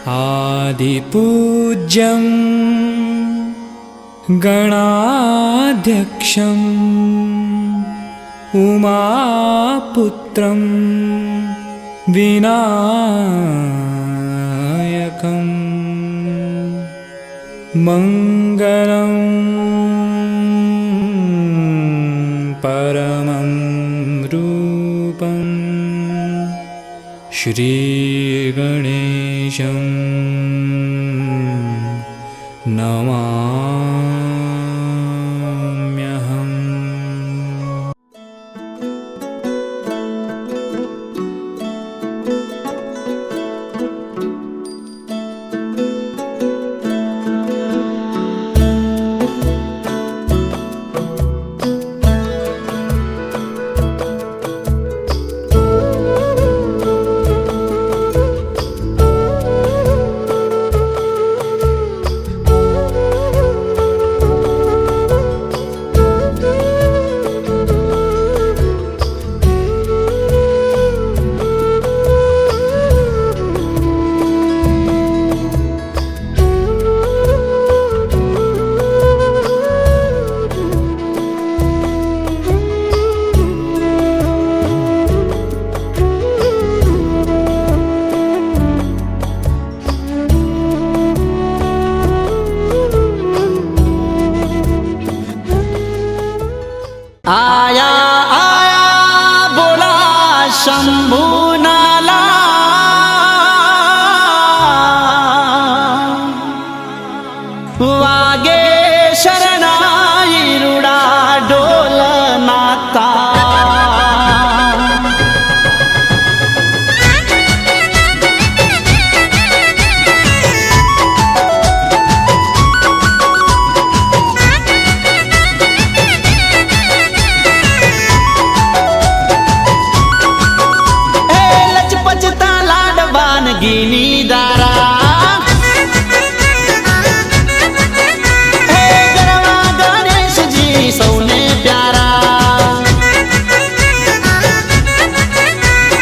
आदिपूज्यं गणाध्यक्षं उमापुत्रं विनायकं मंगलं परमं रूपं श्रीगणेशं नमाम्यहम्। आया आया बोला शंभू नाला, वागे शरणाई रुडा डोल नाता। गिनी दारा हे गरवा गणेश जी सौने प्यारा,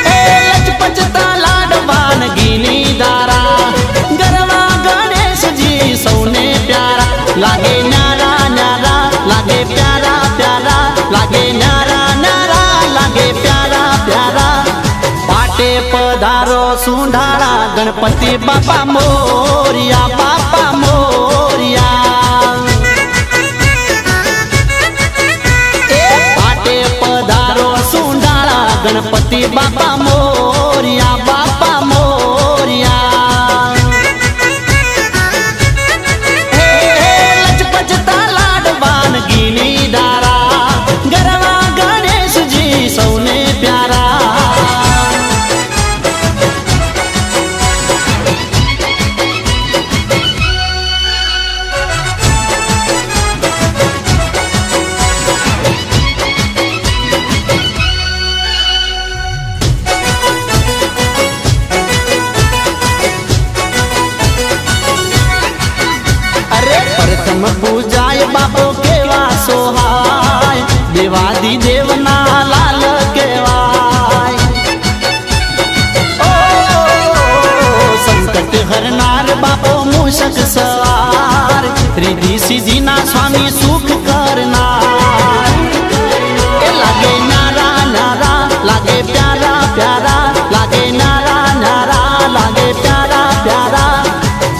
हे लचपचता लाडवान गिनी दारा, गरवा गणेश जी सौने प्यारा। लागे न्यारा न्यारा लागे प्यारा प्यारा, लागे न्यारा न्यारा लागे प्यारा प्यारा। पाटे पधारो सुंढाळा गणपति बापा मोरिया, बापा मोरिया। पाटे पधारो सुंढाळा गणपति बापा मोरिया, बापा मोरिया। हे लचपचता लाडवान गिनी दारा, गरवा गणेश जी सौने प्यारा। प्रथम पूजाय बापो केवा सोहाय, देवादी देवना लाल केवाय। ओ संकट हरनार बापो मूषक सवार, रिद्धि सिद्धि ना स्वामी सुख करनार। लागे नारा नारा लागे प्यारा प्यारा, लागे नारा नारा लागे प्यारा प्यारा।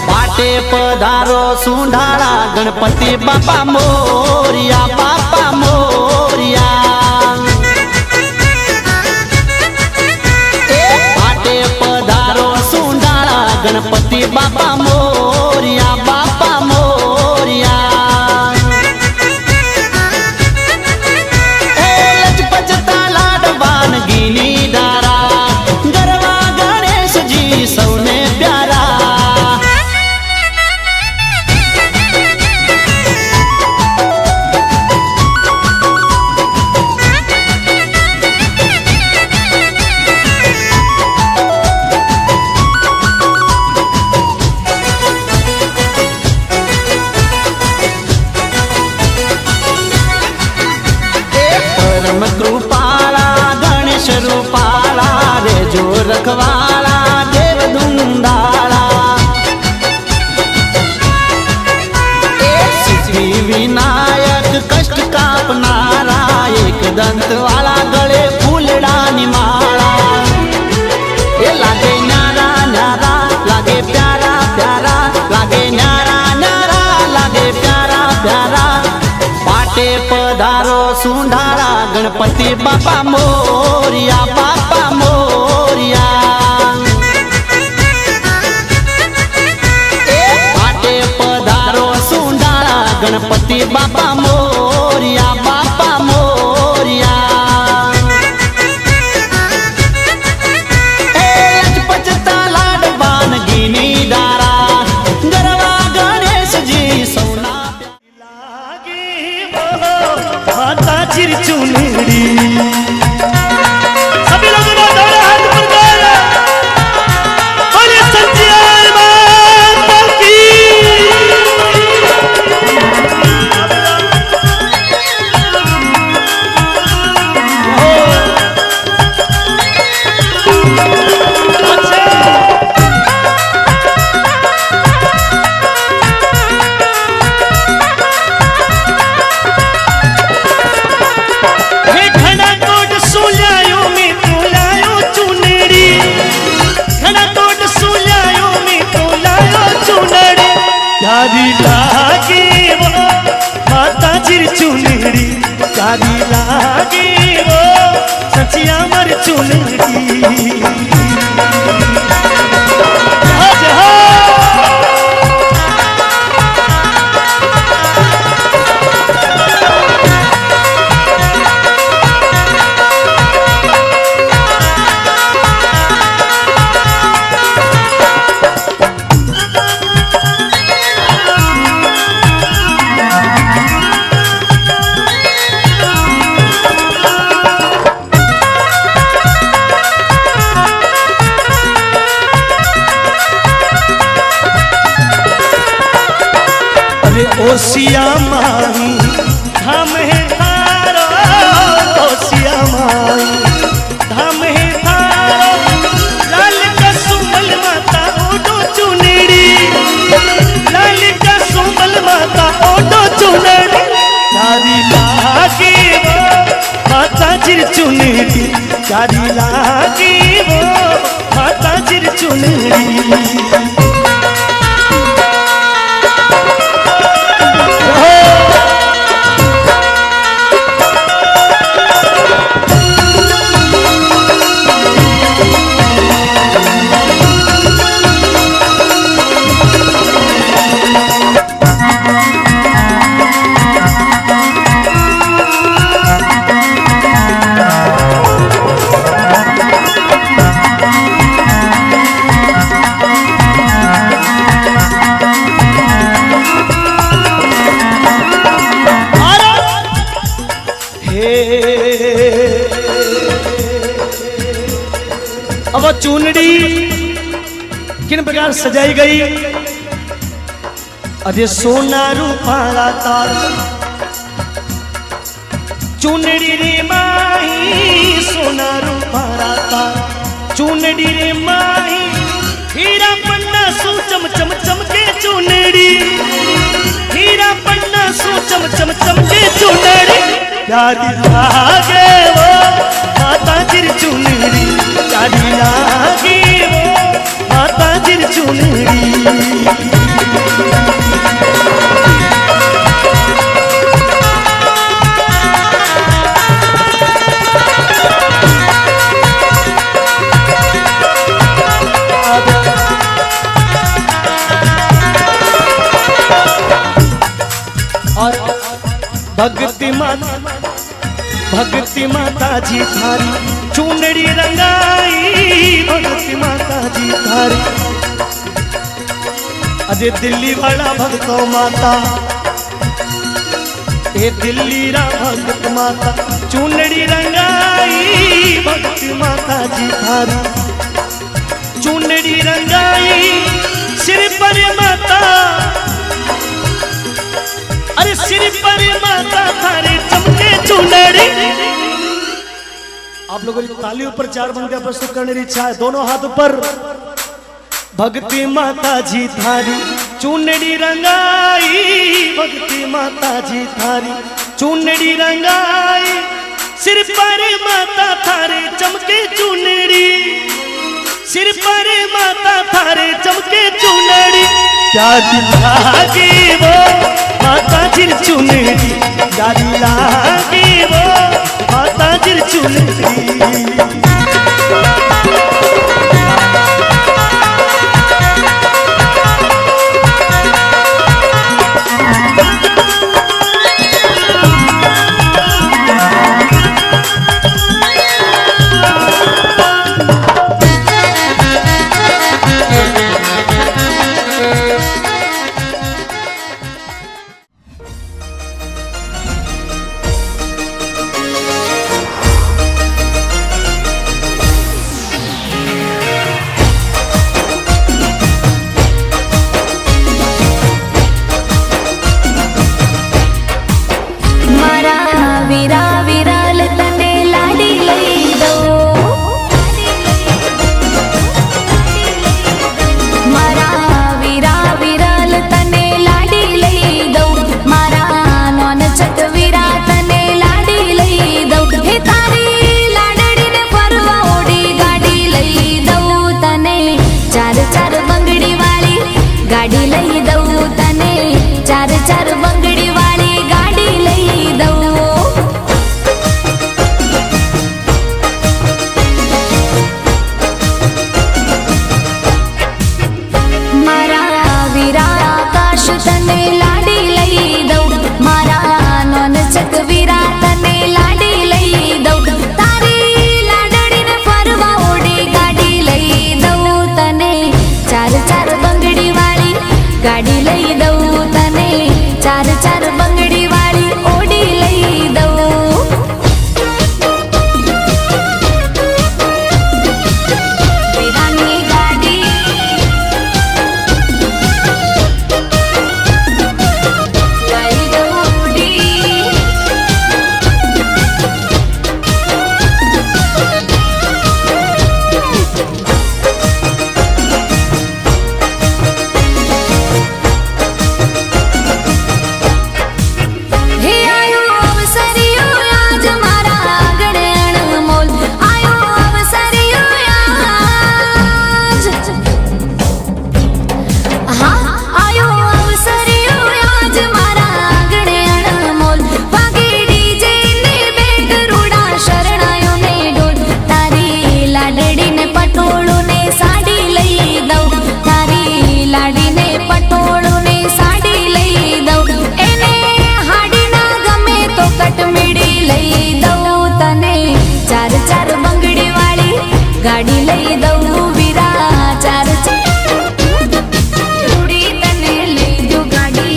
पाटे पधारो सुंढाळा गणपति बापा मोरिया, बापा मोरिया। पाटे पधारो सुंढाळा गणपति बापा मोरिया, बापा मोरिया। लचपचता लाडवान गिनी दारा, गरवा गणेश जी सौने प्यारा। रखवाला देव धुंदाला, दंत वाला गले फूलड़ा निमाला ये लागे न्यारा न्यारा लागे प्यारा प्यारा लागे न्यारा न्यारा लागे प्यारा प्यारा पाटे पधारो सुंढारा गणपति बापा मोरिया बापा मोरिया पाटे पधारो सुंढारा गणपति बापा मोरिया बापा मोरिया लचपचता लाडबान गिनी दारा गरवा गणेश जी सोना माता चिरचुनड़ी सभी लोगों ने दौड़ा हाथ ऊपर कर बोले सच्चिदानंद माता की प्यारी लागे वो माता चिरचुनड़ी प्यारी लागे वो सचिया मर चुनड़ी ओसिया माई धाम है थारो ओसिया माई धाम है थारो लाल का सुमल माता ओडो चुनड़ी लाल का सुमल माता ओडो चुनड़ी प्यारी लागे वो माता चिरचुनड़ी प्यारी लागे वो माता चिरचुनड़ी अब चुनड़ी किन प्रकार सजाई गई अरे सोना रूपाला तार चुनड़ी रे माही सोना रूपाला तार चुनड़ी रे माही हीरा पन्ना सू चम चम चमके चुनड़ी हीरा पन्ना सू चम चम चमके चुनड़ी प्यारी लागे वो माता चिरचुनड़ी प्यारी लागे वो माता चिरचुनड़ी और भक्ति माता जी थारी चुनड़ी रंगाई भक्ति माता जी थारी अजय दिल्ली वाला भक्तो माता ये दिल्ली रा भक्त माता चुनड़ी रंगाई भक्ति माता जी थारी चुनड़ी रंगाई सिर पर माता अरे सिर पर माता थारे चमके चुनड़ी आप लोगों की ताली ऊपर चार बंदे प्रस्तुत करने की इच्छा है दोनों हाथ ऊपर भक्ति माता जी थारी चुनड़ी रंगाई भक्ति माता जी थारी चुनड़ी रंगाई सिर पर माता थारे चमके चुनरी, सिर पर माता थारे चमके चुनरी, प्यारी लागे वो माता जिर चुनरी, प्यारी लागे वो माता जिर चुनरी। गाड़ी लई दऊ तने चार चार बंगड़ी वाली गाड़ी लई दऊ। मारा वीरा आकाश तने लाडी लई दऊ, मारा नोन चक वीरा तने लाडी लई दऊ, तारी लाडड़ी ने फरवा ओडी गाड़ी लई दऊ तने चार चार बंगड़ी वाली गाड़ी लई दऊ तने चार चार बंगड़ी वाली ओडी लई दऊ। वीरानी गाड़ी लई दऊ ओडी, हे आयो अवसरियो आज मारा आंगणे अनमोल, आयो अवसरियो आज, हाँ आयो अवसरियो आज मारा आंगणे अनमोल, वागे डीजे ने बेट रूड़ा शरणायो ने ढोल, तारी लाडड़ी ने पटोळू ने साड़ी लई दऊ, तारी लाडी ने पटोळू ने साड़ी लई दऊ, एने हाडी ना गमे तो कटमिड़ी लई दऊ तने चार चार बंगड़ी वाली गाड़ी लई दऊ वीरा चार चार उड़ी तने लई दू गाड़ी।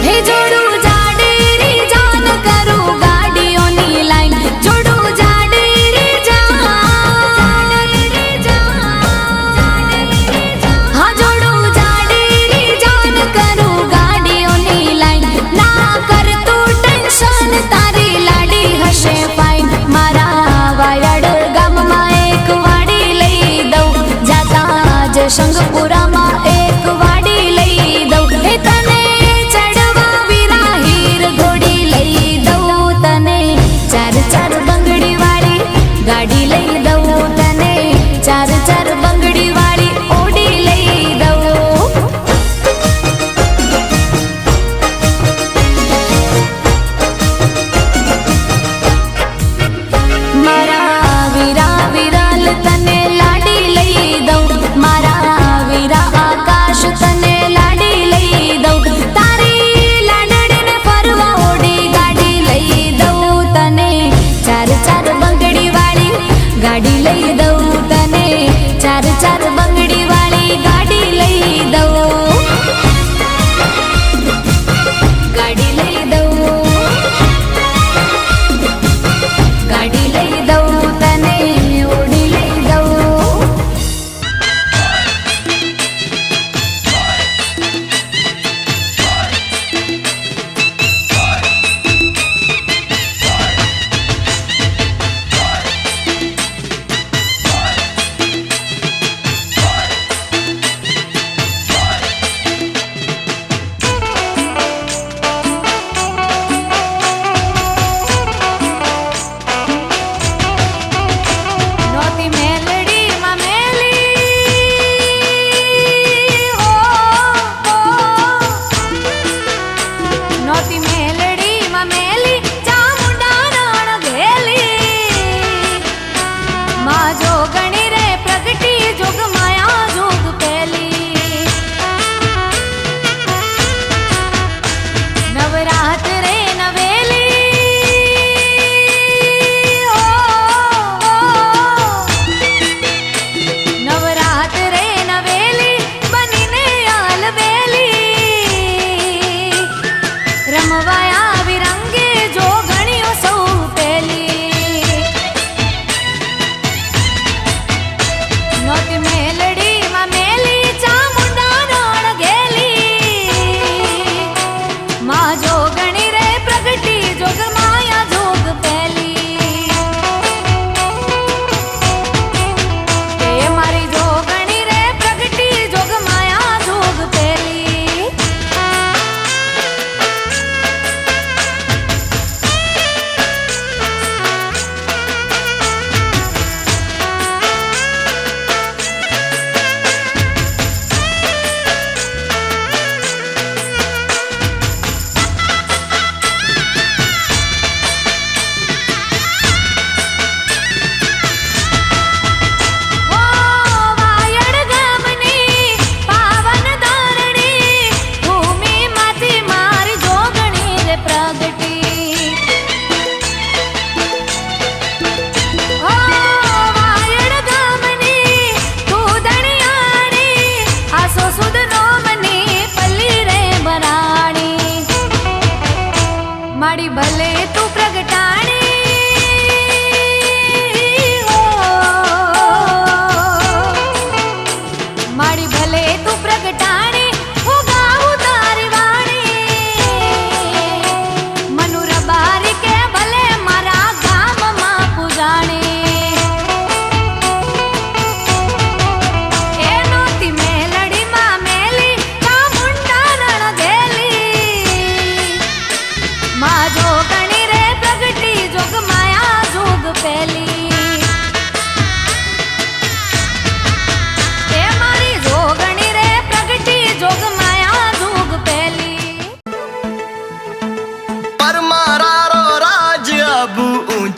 हे जोड़ू जाडेरी जान करू गाड़ियों नी लाइन, जोड़ू जाडेरी जान, हाँ जोड़ू जाडेरी जान करू गाड़ियों नी लाइन, ना कर तू टेंशन तारी लाडी हशे फाइन, मारा वायड गाम मा एक वाड़ी लई दऊ, जाता जशंगपुरा मा एक वाड़ी लई दऊ, हे तने चढ़वा वीरा हीर घोड़ी लई दऊ तने चार चार बंगड़ी वाली गाड़ी लई दऊ तने चार चार बंगड़ी वाली ओडी लई दऊ। मारा वीरा विराल तने लाडी लई दऊ, मारा वीरा आकाश तने लाडी लई दऊ, तारी लाडड़ी ने फरवा ओडी गाड़ी लई दऊ तने चार चार बंगड़ी वाली गाड़ी लई दऊ तने चार चार बंगड़ी वाली गाड़ी लई दऊ, गाड़ी लई दऊ, गाड़ी लई दऊ तने ओडी लई दऊ।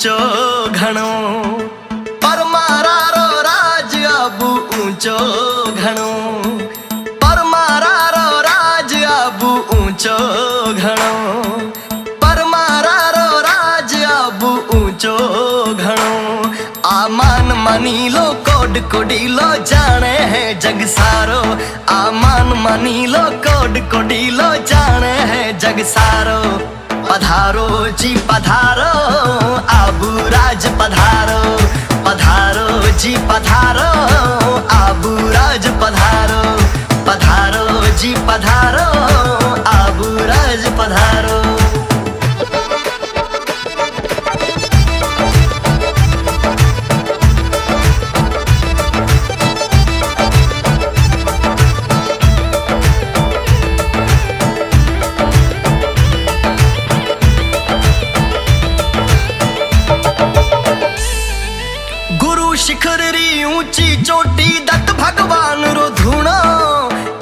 ऊंचो घणो पर मारा रो राज अब ऊंचो घणो पर मारा रो राज अब ऊंचो घणो पर मारा रो राज अब ऊंचो घणो आमान मानी लो कोड कोडीलो जाने है जग सारो आमान मानी लो कोड कोडीलो जाने है जग सारो पधारो जी पधारो आबू राज पधारो पधारो जी पधारो आबू राज पधारो पधारो जी पधारो आबू राज पधारो शिखर री ऊंची चोटी दत्त भगवान रो धूणो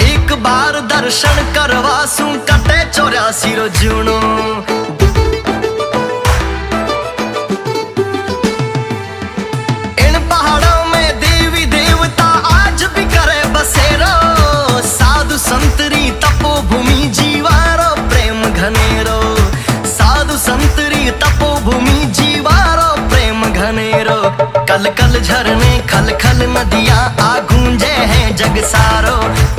एक बार दर्शन करवासू कटे 84 रो जूणो इन पहाड़ों में देवी देवता आज भी करे बसेरो साधु संतरी तपोभूमि जीवारो प्रेम घनेरो साधु संतरी तपोभूमि जीवारो प्रेम घनेरो कल कल झरने खल खल नदियां आ गूंजे हैं जग सारो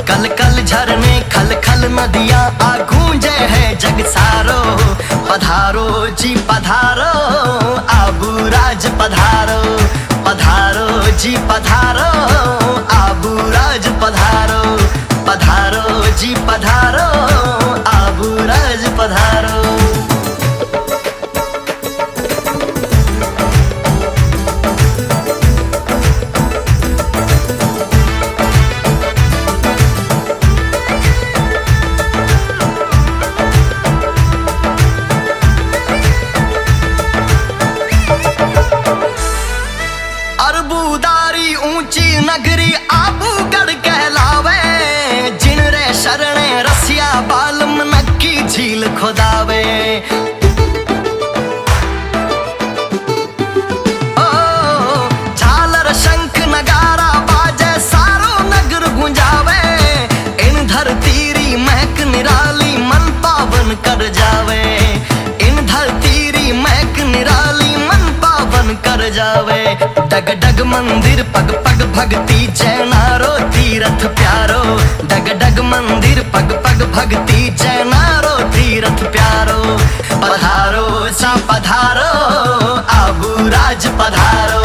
कल कल झरने खल खल नदियां आ गूंजे हैं जग सारो पधारो जी पधारो आबू राज पधारो पधारो जी पधारो आबू राज पधारो पधारो जी पधारो आबू राज पधारो नगरी आबूगढ़ कहलावे जिन रे शरणे रसिया बालम नक्की झील खोदावे ओ झालर शंख नगारा बाजे सारो नगर गुंजावे इन धरती री महक निराली मन पावन कर जावे इन धरती री महक निराली मन पावन कर जावे डग डग मंदिर पग पग भक्ति जैनारो तीरथ प्यारो डग डग मंदिर पग पग भक्ति जैनारो तीरथ प्यारो पधारो सा पधारो आबू राज पधारो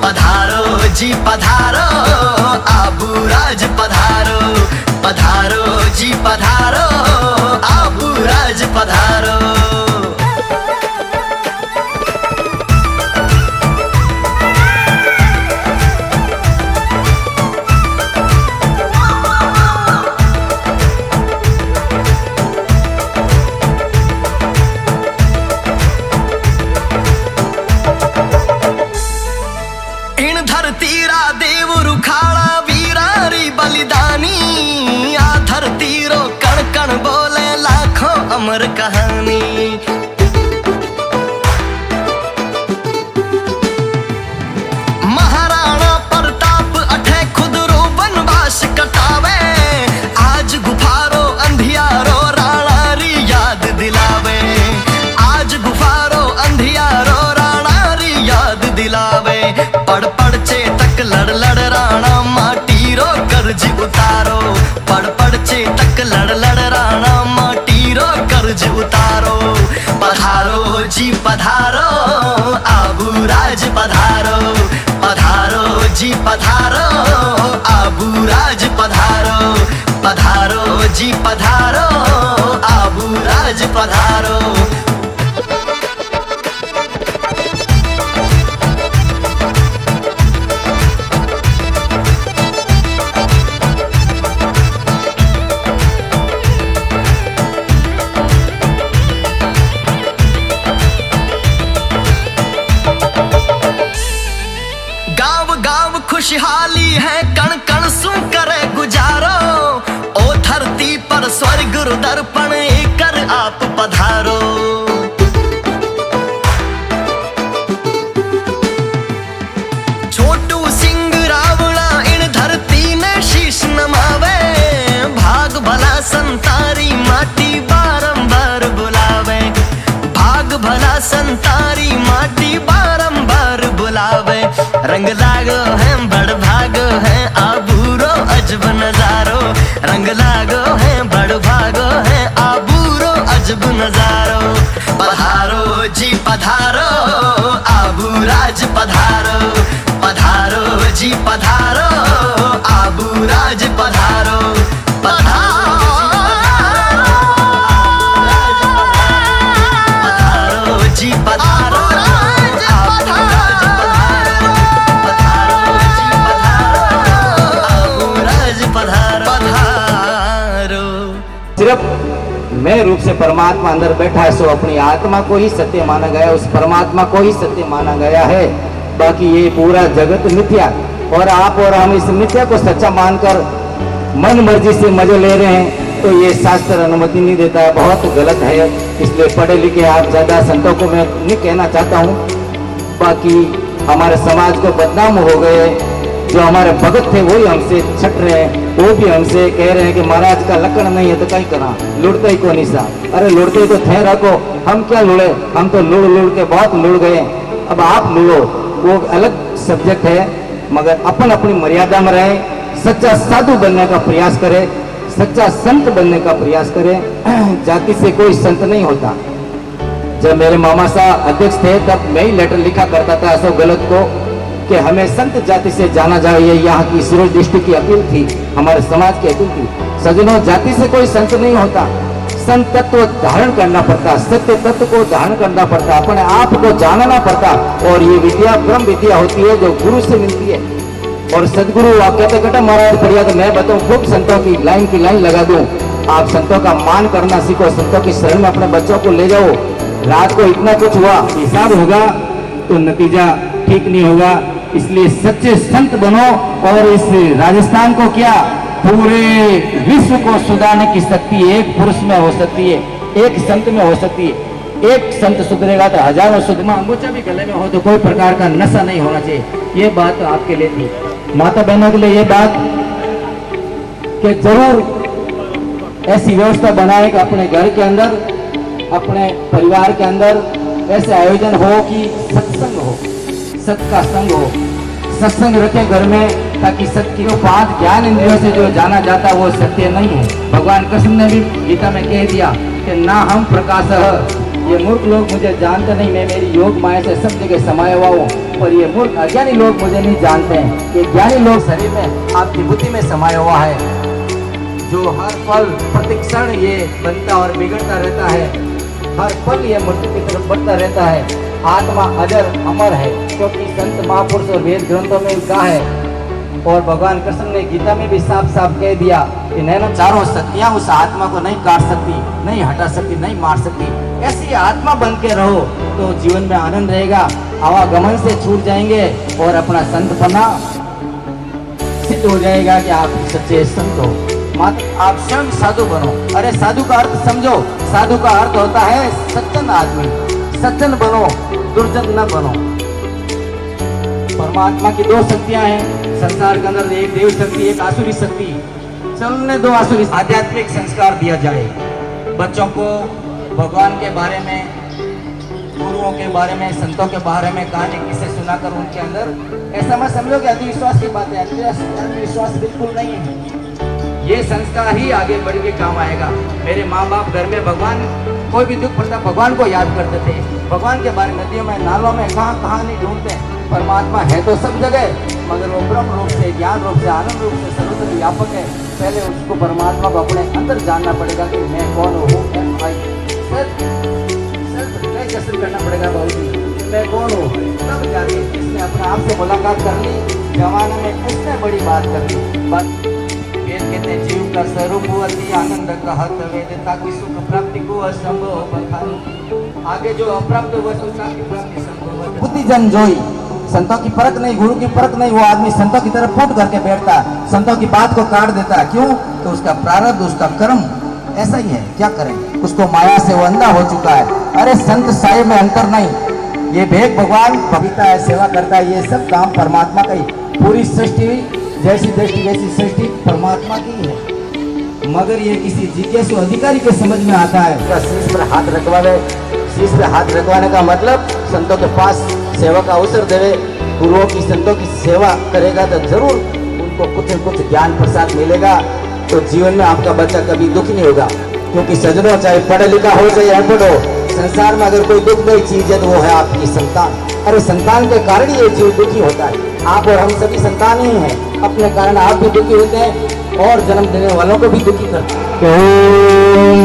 पधारो जी पधारो आबू राज पधारो पधारो जी पधारो आबू राज पधारो अमर कहानी महाराणा प्रताप अठे खुद रो वनवास कटावे आज गुफारो अंधियारो राणा री याद दिलावे आज गुफारो अंधियारो राणा री याद दिलावे पड़ पड़ चेतक लड़ लड़ राणा माटी रो कर्ज उतारो पड़ पड़ चेतक लड़ लड़ राणा माटी रो कर्ज उतारो पधारो जी पधारो आबू राज पधारो पधारो जी पधारो आबू राज पधारो पधारो जी पधारो आबू राज पधारो खुशहाली है कण कण सू करे गुजारो ओ धरती पर स्वर्ग दर्पण कर आप पधारो संतारी माटी बारंबार बुलावे, भाग भला संतारी माटी बारंबार बुलावे। रंग लागो है बड़ भागो है आबूरो अजब नजारो, रंग लागो है बड़ भागो है आबूरो अजब नजारो। पधारो जी पधारो आबू राज पधारो, पधारो जी पधारो आबू राज पधारो। जी पधारो आबू राज पधारो, पधारो जी पधारो आबू राज पधारो, पधारो। सिर्फ मैं रूप से परमात्मा अंदर बैठा है, सो अपनी आत्मा को ही सत्य माना गया, उस परमात्मा को ही सत्य माना गया है। बाकी ये पूरा जगत मिथ्या, और आप और हम इस मिथ्या को सच्चा मानकर मन मर्जी से मजे ले रहे हैं, तो ये शास्त्र अनुमति नहीं देता है, बहुत गलत है। इसलिए पढ़े लिखे आप ज़्यादा संतों को मैं नहीं कहना चाहता हूँ। बाकी हमारे समाज को बदनाम हो गए, जो हमारे भगत थे वही हमसे छट रहे हैं, वो भी हमसे कह रहे हैं कि महाराज का लक्षण नहीं है तो कहीं करा लुड़ते ही को निशा। अरे लुड़ते ही तो थे रखो, हम क्या लुड़े, हम तो लुड़ लुड़ के बहुत लुड़ गए। अब आप लुड़ो, वो अलग सब्जेक्ट है, मगर अपन अपनी मर्यादा में रहे, सच्चा साधु बनने का प्रयास करें, सच्चा संत बनने का प्रयास करें। जाति से कोई संत नहीं होता। जब मेरे मामा साहब अध्यक्ष थे तब मैं ही लेटर लिखा करता था अशोक गहलोत को कि हमें संत जाति से जाना जाए। ये यहाँ की सिरोंज डिस्ट्रिक्ट की अपील थी, हमारे समाज की अपील थी। सज्जनों, जाति से कोई संत नहीं होता, संत तत्व धारण करना पड़ता, सत्य तत्व को धारण करना पड़ता, अपने आप को जानना पड़ता। और ये विद्या ब्रह्म विद्या होती है जो गुरु से मिलती है। और सदगुरु आप कहते कहते महाराज बढ़िया, तो मैं बताऊं खूब संतों की लाइन लगा दूं। आप संतों का मान करना सीखो, संतों की शरण में अपने बच्चों को ले जाओ। रात को इतना कुछ हुआ, हिसाब होगा तो नतीजा ठीक नहीं होगा। इसलिए सच्चे संत बनो, और इस राजस्थान को क्या पूरे विश्व को सुधारने की शक्ति एक पुरुष में हो सकती है, एक संत में हो सकती है। एक संत सुधरेगा तो हजारों सुधमा। अंगूठा भी गले में हो तो कोई प्रकार का नशा नहीं होना चाहिए। ये बात तो आपके लिए थी। माता बहनों के लिए ये बात कि जरूर ऐसी व्यवस्था बनाए कि अपने घर के अंदर, अपने परिवार के अंदर ऐसे आयोजन हो कि सत्संग हो, सत का संग हो, सत्संग रखे घर में, ताकि सत्य की 5 ज्ञान इंद्रियों से जो जाना जाता वो सत्य नहीं है। भगवान कृष्ण ने भी गीता में कह दिया कि ना हम प्रकाश, ये मूर्ख लोग मुझे जानते नहीं, मैं मेरी योग माया से सब जगह समाया हुआ हूँ। पर ये मूर्ख अज्ञानी लोग मुझे नहीं जानते हैं। ये ज्ञानी लोग शरीर में आपकी बुद्धि में समाया हुआ है, जो हर पल प्रतिक्षण ये बनता और बिगड़ता रहता है, हर पल ये मृत्यु की तरफ बढ़ता रहता है। आत्मा अजर अमर है, क्योंकि संत महापुरुष और वेद ग्रंथों में कहा है। और भगवान कृष्ण ने गीता में भी साफ साफ कह दिया कि नैनो चारों शक्तियां उस आत्मा को नहीं काट सकती, नहीं हटा सकती, नहीं मार सकती। ऐसी आत्मा बन के रहो तो जीवन में आनंद रहेगा, आवागमन से छूट जाएंगे और अपना संतपना सिद्ध हो जाएगा कि आप सच्चे संत हो। मात्र आप स्वयं साधु बनो। अरे साधु का अर्थ समझो, साधु का अर्थ होता है सज्जन आदमी। सज्जन बनो, दुर्जन न बनो। परमात्मा की 2 शक्तियां हैं संसार के अंदर, एक देव शक्ति, एक आसुरी शक्ति। चलने 2 आसुरी। आध्यात्मिक संस्कार दिया जाए बच्चों को, भगवान के बारे में, गुरुओं के बारे में, संतों के बारे में कहानी किसे सुनाकर उनके अंदर ऐसा मत समझो कि अंधविश्वास की बात है। अंधविश्वास बिल्कुल नहीं है। ये संस्कार ही आगे बढ़ के काम आएगा। मेरे माँ बाप घर में भगवान, कोई भी दुख पड़ता भगवान को याद करते थे। भगवान के बारे में नदियों में, नालों में कहाँ नहीं ढूंढते। परमात्मा है तो सब जगह, मगर वो ब्रह्म रूप से, ज्ञान रूप से, आनंद रूप से सर्वत्र व्यापक है। पहले उसको परमात्मा को अपने अंदर जानना पड़ेगा कि मैं कौन हूँ। सेल्फ करना पड़ेगा बाबूजी, मैं कौन हूँ। तब जाके इसने अपने आप से मुलाकात कर ली। जमाने में उसने बड़ी बात कर ली। बात कहते जीव का स्वरूप अति आनंद कहत वेद, ताकि सुख प्राप्ति को असंभव बखानी। आगे जो अप्राप्त वस्तु की प्राप्ति संभव। बुद्धिजन जोई, संतों की परख नहीं, गुरु की परख नहीं, वो आदमी संतों की तरफ फूट करके बैठता है, संतों की बात को काट देता है। क्यों? तो उसका प्रारब्ध, उसका कर्म ऐसा ही है। क्या करें, उसको माया से वो अंधा हो चुका है। अरे संत साहिब में अंतर नहीं। ये भेद भगवान भविता है, सेवा करता है, ये सब काम परमात्मा का ही। पूरी सृष्टि जैसी दृष्टि वैसी सृष्टि परमात्मा की है। मगर ये किसी जिज्ञासु अधिकारी के समझ में आता है। शीश पर हाथ रखवावे, शीश पे हाथ रखवाने का मतलब संतों के पास सेवा का अवसर देवे। गुरुओं की संतों की सेवा करेगा तो जरूर उनको कुछ न कुछ ज्ञान प्रसाद मिलेगा, तो जीवन में आपका बच्चा कभी दुखी नहीं होगा। क्योंकि सजनों, चाहे पढ़ा लिखा हो चाहे अनपढ़ हो, संसार में अगर कोई दुखदायी चीज है तो वो है आपकी संतान। अरे संतान के कारण ये जीव दुखी होता है। आप और हम सभी संतान ही हैं, अपने कारण आप भी दुखी होते हैं और जन्म देने वालों को भी दुखी करते हैं। ओम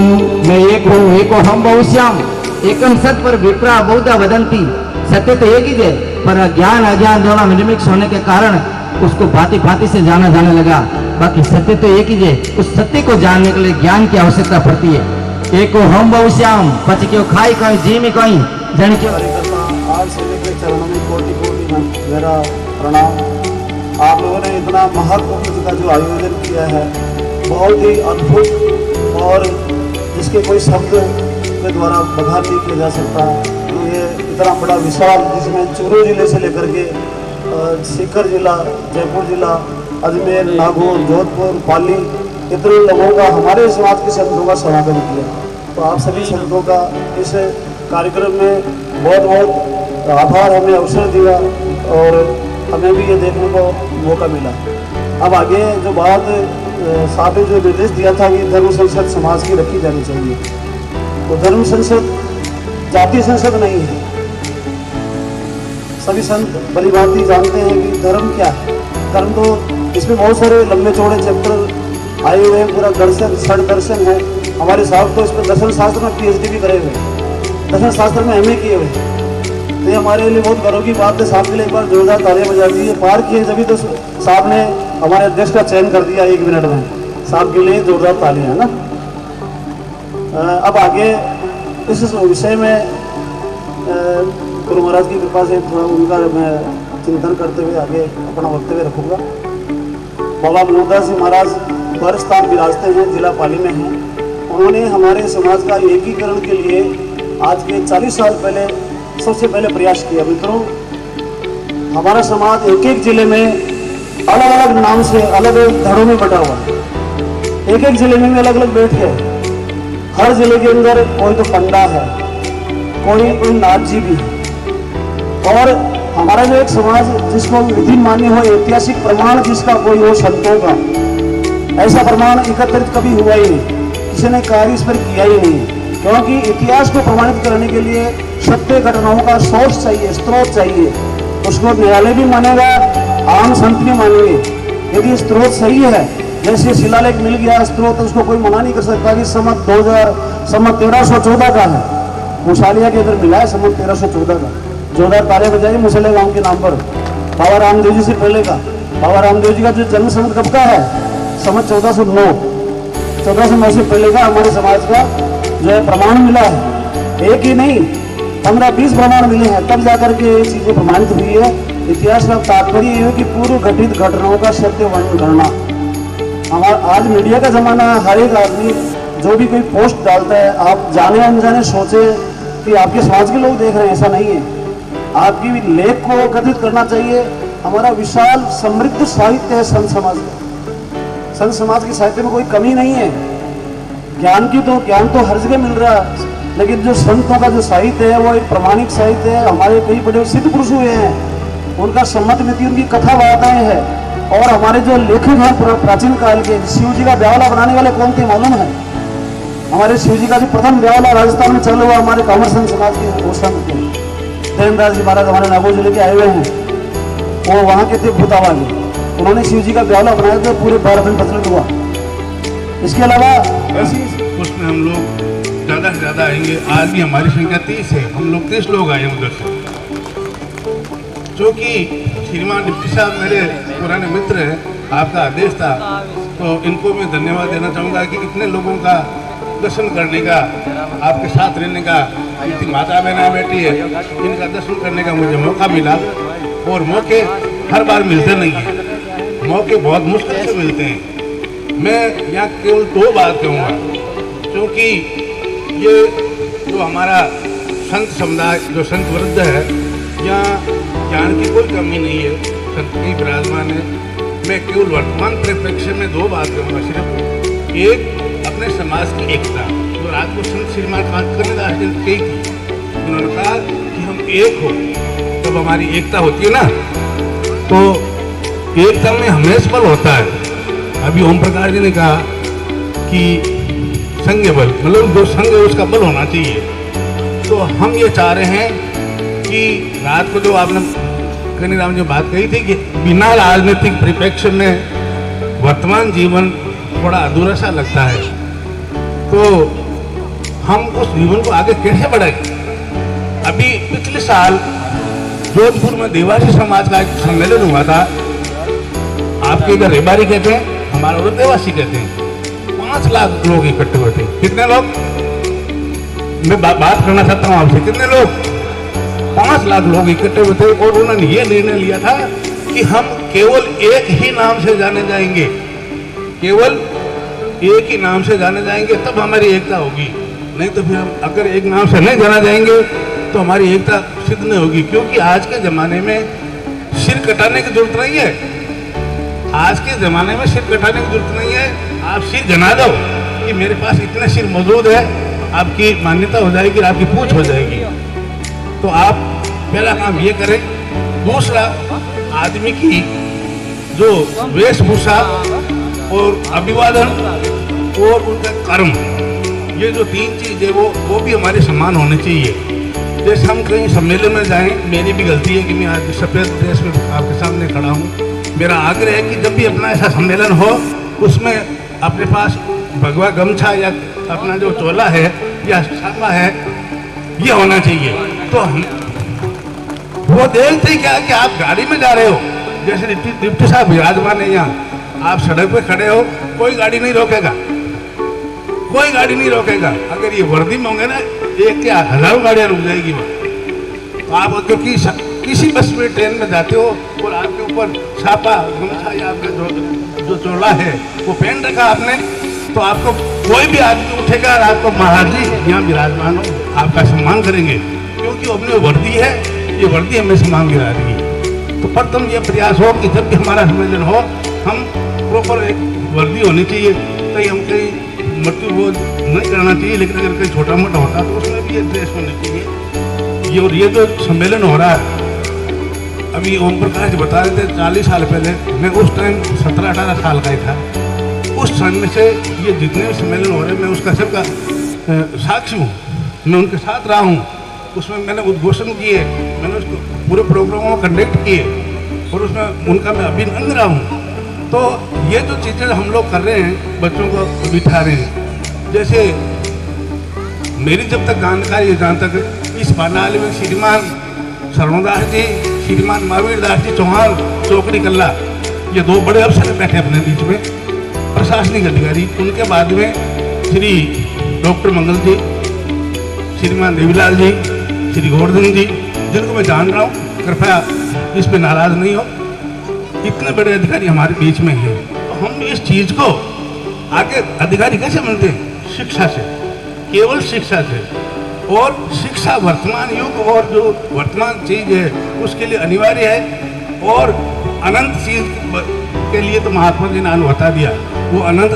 मैं एक हूँ, एको हम बहुश्याम, एकम सत पर विप्रा बहुधा वदंती। सत्य तो एक ही है, पर ज्ञान अज्ञान दोनों मिलमिक्स होने के कारण उसको भांति भांति से जाना जाने लगा। बाकी सत्य तो एक ही है, उस सत्य को जानने के लिए ज्ञान की आवश्यकता पड़ती है। एको हम बहुश्याम, पच क्यों खाई कोई जी में कोई जन क्यों। आज से लेकर चरणों में कोटि कोटि मेरा प्रणाम। आप लोगों ने इतना महाकुंभ का जो आयोजन किया है, बहुत ही अद्भुत और जिसके कोई शब्द के द्वारा बखान नहीं किया जा सकता। ये इतना बड़ा विशाल, जिसमें चूरू जिले से लेकर के सीकर जिला, जयपुर जिला, अजमेर, नागौर, जोधपुर, पाली, इतने लोगों का, हमारे समाज के संतों का समागम किया। तो आप सभी संतों का इस कार्यक्रम में बहुत बहुत आभार, हमें अवसर दिया और हमें भी ये देखने को मौका मिला। अब आगे जो बात साहब ने जो निर्देश दिया था कि धर्म संसद समाज की रखी जानी चाहिए, तो धर्म संसद जातीय संसद नहीं है। सभी संत भली भांति जानते हैं कि धर्म क्या है। धर्म तो इसमें बहुत सारे लंबे चौड़े चैप्टर आए हुए हैं, पूरा दर्शन षड दर्शन है। हमारे साहब तो इसमें दर्शन शास्त्र में PhD भी करे हुए, दर्शन शास्त्र में MA किए हुए। तो ये हमारे लिए बहुत गर्व की बात है। साहब के लिए एक बार जोरदार तालियां बजा दीजिए। पार किए जब तो साहब ने हमारे अध्यक्ष का चयन कर दिया 1 मिनट में। साहब के लिए जोरदार तालियां है ना। अब आगे इस विषय में गुरु महाराज की कृपा से थोड़ा उनका मैं चिंतन करते हुए आगे अपना वक्तव्य रखूंगा। बाबा मनोदास जी महाराज पर स्थान विराजते हैं, जिला पाली में हैं। उन्होंने हमारे समाज का एकीकरण के लिए आज के 40 साल पहले सबसे पहले प्रयास किया। मित्रों, हमारा समाज एक एक जिले में अलग अलग नाम से अलग अलग धड़ों में बटा हुआ है। एक एक जिले में अलग अलग बैठ गए। हर जिले के अंदर कोई तो पंडा है, कोई नाथ जी भी है। और हमारा जो एक समाज जिसको विधि मान्य हो, ऐतिहासिक प्रमाण जिसका कोई हो संतों का, ऐसा प्रमाण एकत्रित कभी हुआ ही नहीं, किसी ने कार्य इस पर किया ही नहीं। क्योंकि इतिहास को प्रमाणित करने के लिए सत्य घटनाओं का सोर्स चाहिए, स्रोत चाहिए। उसको न्यायालय भी मानेगा, आम संत भी मानेंगे। यदि स्रोत सही है, जैसे शिलालेख मिल गया स्रोत, उसको कोई मना नहीं कर सकता कि सम्मत 1314 का है। मुसालिया के अंदर मिला है सम्मत 1314 का। जोरदार तालियां बजाइए मुसले गांव के नाम पर। बाबा रामदेव जी से पहले का, बाबा रामदेव जी का जो जन्म सम्मत कब का है? सम्मत 1409 से पहले का हमारे समाज का जो है प्रमाण मिला है। एक ही नहीं, 15-20 प्रमाण मिले हैं, तब जाकर के ये चीजें प्रमाणित हुई है। इतिहास का तात्पर्य ये है कि पूर्व घटित घटनाओं का सत्य वर्णन करना। हमारा आज मीडिया का जमाना, हर एक आदमी जो भी कोई पोस्ट डालता है, आप जाने अनजाने सोचे कि आपके समाज के लोग देख रहे हैं, ऐसा नहीं है। आपकी भी लेख को एकत्रित करना चाहिए। हमारा विशाल समृद्ध साहित्य है संत समाज का। संत समाज के साहित्य में कोई कमी नहीं है। ज्ञान तो हर जगह मिल रहा है, लेकिन जो संतों का जो साहित्य है वो एक प्रमाणिक साहित्य है। हमारे कई बड़े सिद्ध पुरुष हुए हैं, उनका सम्मत नीति, उनकी कथा वार्ताएं हैं। और हमारे जो लेखक हैं प्राचीन काल के, शिव जी का ब्यावला बनाने वाले कौन थे मालूम है? हमारे शिव जी का जो प्रथम ब्यावला राजस्थान में चल हुआ हमारे कांवर संत समाज के वो संत थे। देवदास जी महाराज हमारे नागौर जिले के आए हुए हैं, वो वहाँ के थे भूतावा के। उन्होंने शिव जी का ब्यावला बनाया था, पूरे भारत में प्रचलित हुआ। इसके अलावा उसमें हम लोग ज़्यादा से ज़्यादा आएंगे। आज भी हमारी संख्या 30 है, हम लोग 30 लोग आए उधर से। क्योंकि श्रीमान डिप्टी साहब मेरे पुराने मित्र हैं, आपका आदेश था, तो इनको मैं धन्यवाद देना चाहूँगा कि इतने लोगों का दर्शन करने का, आपके साथ रहने का, इतनी माता बहना बेटी है, इनका दर्शन करने का मुझे मौका मिला। और मौके हर बार मिलते नहीं हैं, मौके बहुत मुश्किल से मिलते हैं। मैं यहाँ केवल 2 बात कहूँगा, क्योंकि ये जो हमारा संत समुदाय, जो संत वृद्ध है, यहाँ ज्ञान की कोई कमी नहीं है, संत की विराजमान है। मैं केवल वर्तमान परिप्रेक्ष्य में 2 बात कहूँगा सिर्फ। एक अपने समाज की एकता, जो रात को संत श्रीमान कबीरदास जी ने कही थी, उन्होंने कहा कि हम एक हो, जब हमारी एकता होती है ना तो एकता में हमेशा बल होता है। अभी ओम प्रकाश जी ने कहा कि संघ बल, मतलब जो संघ है उसका बल होना चाहिए। तो हम ये चाह रहे हैं कि रात को जो आपने कनीराम जी बात कही थी कि बिना राजनीतिक परिप्रेक्ष्य में वर्तमान जीवन थोड़ा अधूरा सा लगता है, तो हम उस जीवन को आगे कैसे बढ़ाएं। अभी पिछले साल जोधपुर में देवासी समाज का एक सम्मेलन हुआ था। आपके इधर रेबारी कहते हैं, हमारे उधर देवासी कहते हैं। 5 लाख लोग इकट्ठे हुए थे। कितने लोग, मैं बात करना चाहता हूँ आपसे, कितने लोग? 5 लाख लोग इकट्ठे हुए थे और उन्होंने ये निर्णय लिया था कि हम केवल एक ही नाम से जाने जाएंगे, केवल एक ही नाम से जाने जाएंगे, तब हमारी एकता होगी। नहीं तो फिर हम अगर एक नाम से नहीं जाना जाएंगे तो हमारी एकता सिद्ध नहीं होगी। क्योंकि आज के ज़माने में सिर कटाने की जरूरत नहीं है। आज के ज़माने में सिर कटाने की जरूरत नहीं है। आप सिर जना दो कि मेरे पास इतने सिर मौजूद है, आपकी मान्यता हो जाएगी, आपकी पूछ हो जाएगी। तो आप पहला काम ये करें। दूसरा, आदमी की जो वेशभूषा और अभिवादन और उनका कर्म, ये जो 3 चीज़ है वो भी हमारे समान होने चाहिए। जैसे हम कहीं सम्मेलन में जाएं, मेरी भी गलती है कि मैं आज सफ़ेद ड्रेस में आपके सामने खड़ा हूँ। मेरा आग्रह है कि जब भी अपना ऐसा सम्मेलन हो उसमें अपने पास भगवा गमछा या अपना जो चोला है या छापा है ये होना चाहिए। तो हम वो देखते क्या कि आप गाड़ी में जा रहे हो, जैसे डिप्टी साहब विराजमान है यहाँ, आप सड़क पे खड़े हो, कोई गाड़ी नहीं रोकेगा, कोई गाड़ी नहीं रोकेगा। अगर ये वर्दी में होंगे ना, एक क्या हजारों गाड़ियाँ रुक जाएगी वहाँ। तो आप क्योंकि किसी बस में ट्रेन में जाते हो और आपके ऊपर छापा गमछा या आपका जो चोला है वो पहन रखा आपने, तो आपको कोई भी आदमी उठेगा और आपको महाराज जी यहाँ विराजमान हो, आपका सम्मान करेंगे। क्योंकि अपनी वर्दी है, ये वर्दी हमें सम्मान गिरा रही है। तो प्रथम ये प्रयास हो कि जब भी हमारा सम्मेलन हो, हम प्रॉपर एक वर्दी होनी चाहिए। कहीं हम कहीं मृत्यु बोझ नहीं करना चाहिए, लेकिन अगर कहीं छोटा मोटा होता तो उसमें भी ये ड्रेस होनी चाहिए। और ये जो सम्मेलन हो रहा है, अभी ओम प्रकाश जी बता रहे थे 40 साल पहले, मैं उस टाइम 17-18 साल का ही था। उस समय से ये जितने भी सम्मेलन हो रहे हैं, मैं उसका सबका साक्षी हूँ, मैं उनके साथ रहा हूँ। उसमें मैंने उद्घोषण किए, मैंने उसको पूरे प्रोग्रामों को कंडक्ट किए और उसमें उनका मैं अभिनंदन रहा हूँ। तो ये जो चीज़ें हम लोग कर रहे हैं, बच्चों को बिठा रहे हैं, जैसे मेरी जब तक जानकारी है, जहाँ तक इस पानाल में श्रीमान शरणदास जी, श्रीमान महावीर दास जी चौहान चौकड़ी कल्ला, ये 2 बड़े अफसर बैठे अपने बीच में, प्रशासनिक अधिकारी। उनके बाद में श्री डॉक्टर मंगल जी, श्रीमान देवीलाल जी, श्री गोवर्धन जी, जिनको मैं जान रहा हूँ, कृपया इस पर नाराज नहीं हो। इतने बड़े अधिकारी हमारे बीच में हैं। तो हम इस चीज़ को आगे अधिकारी कैसे बनते हैं? शिक्षा से, केवल शिक्षा से। और शिक्षा वर्तमान युग और जो वर्तमान चीज़ है उसके लिए अनिवार्य है। और अनंत चीज़ के लिए तो महात्मा जी ने बता दिया, वो अनंत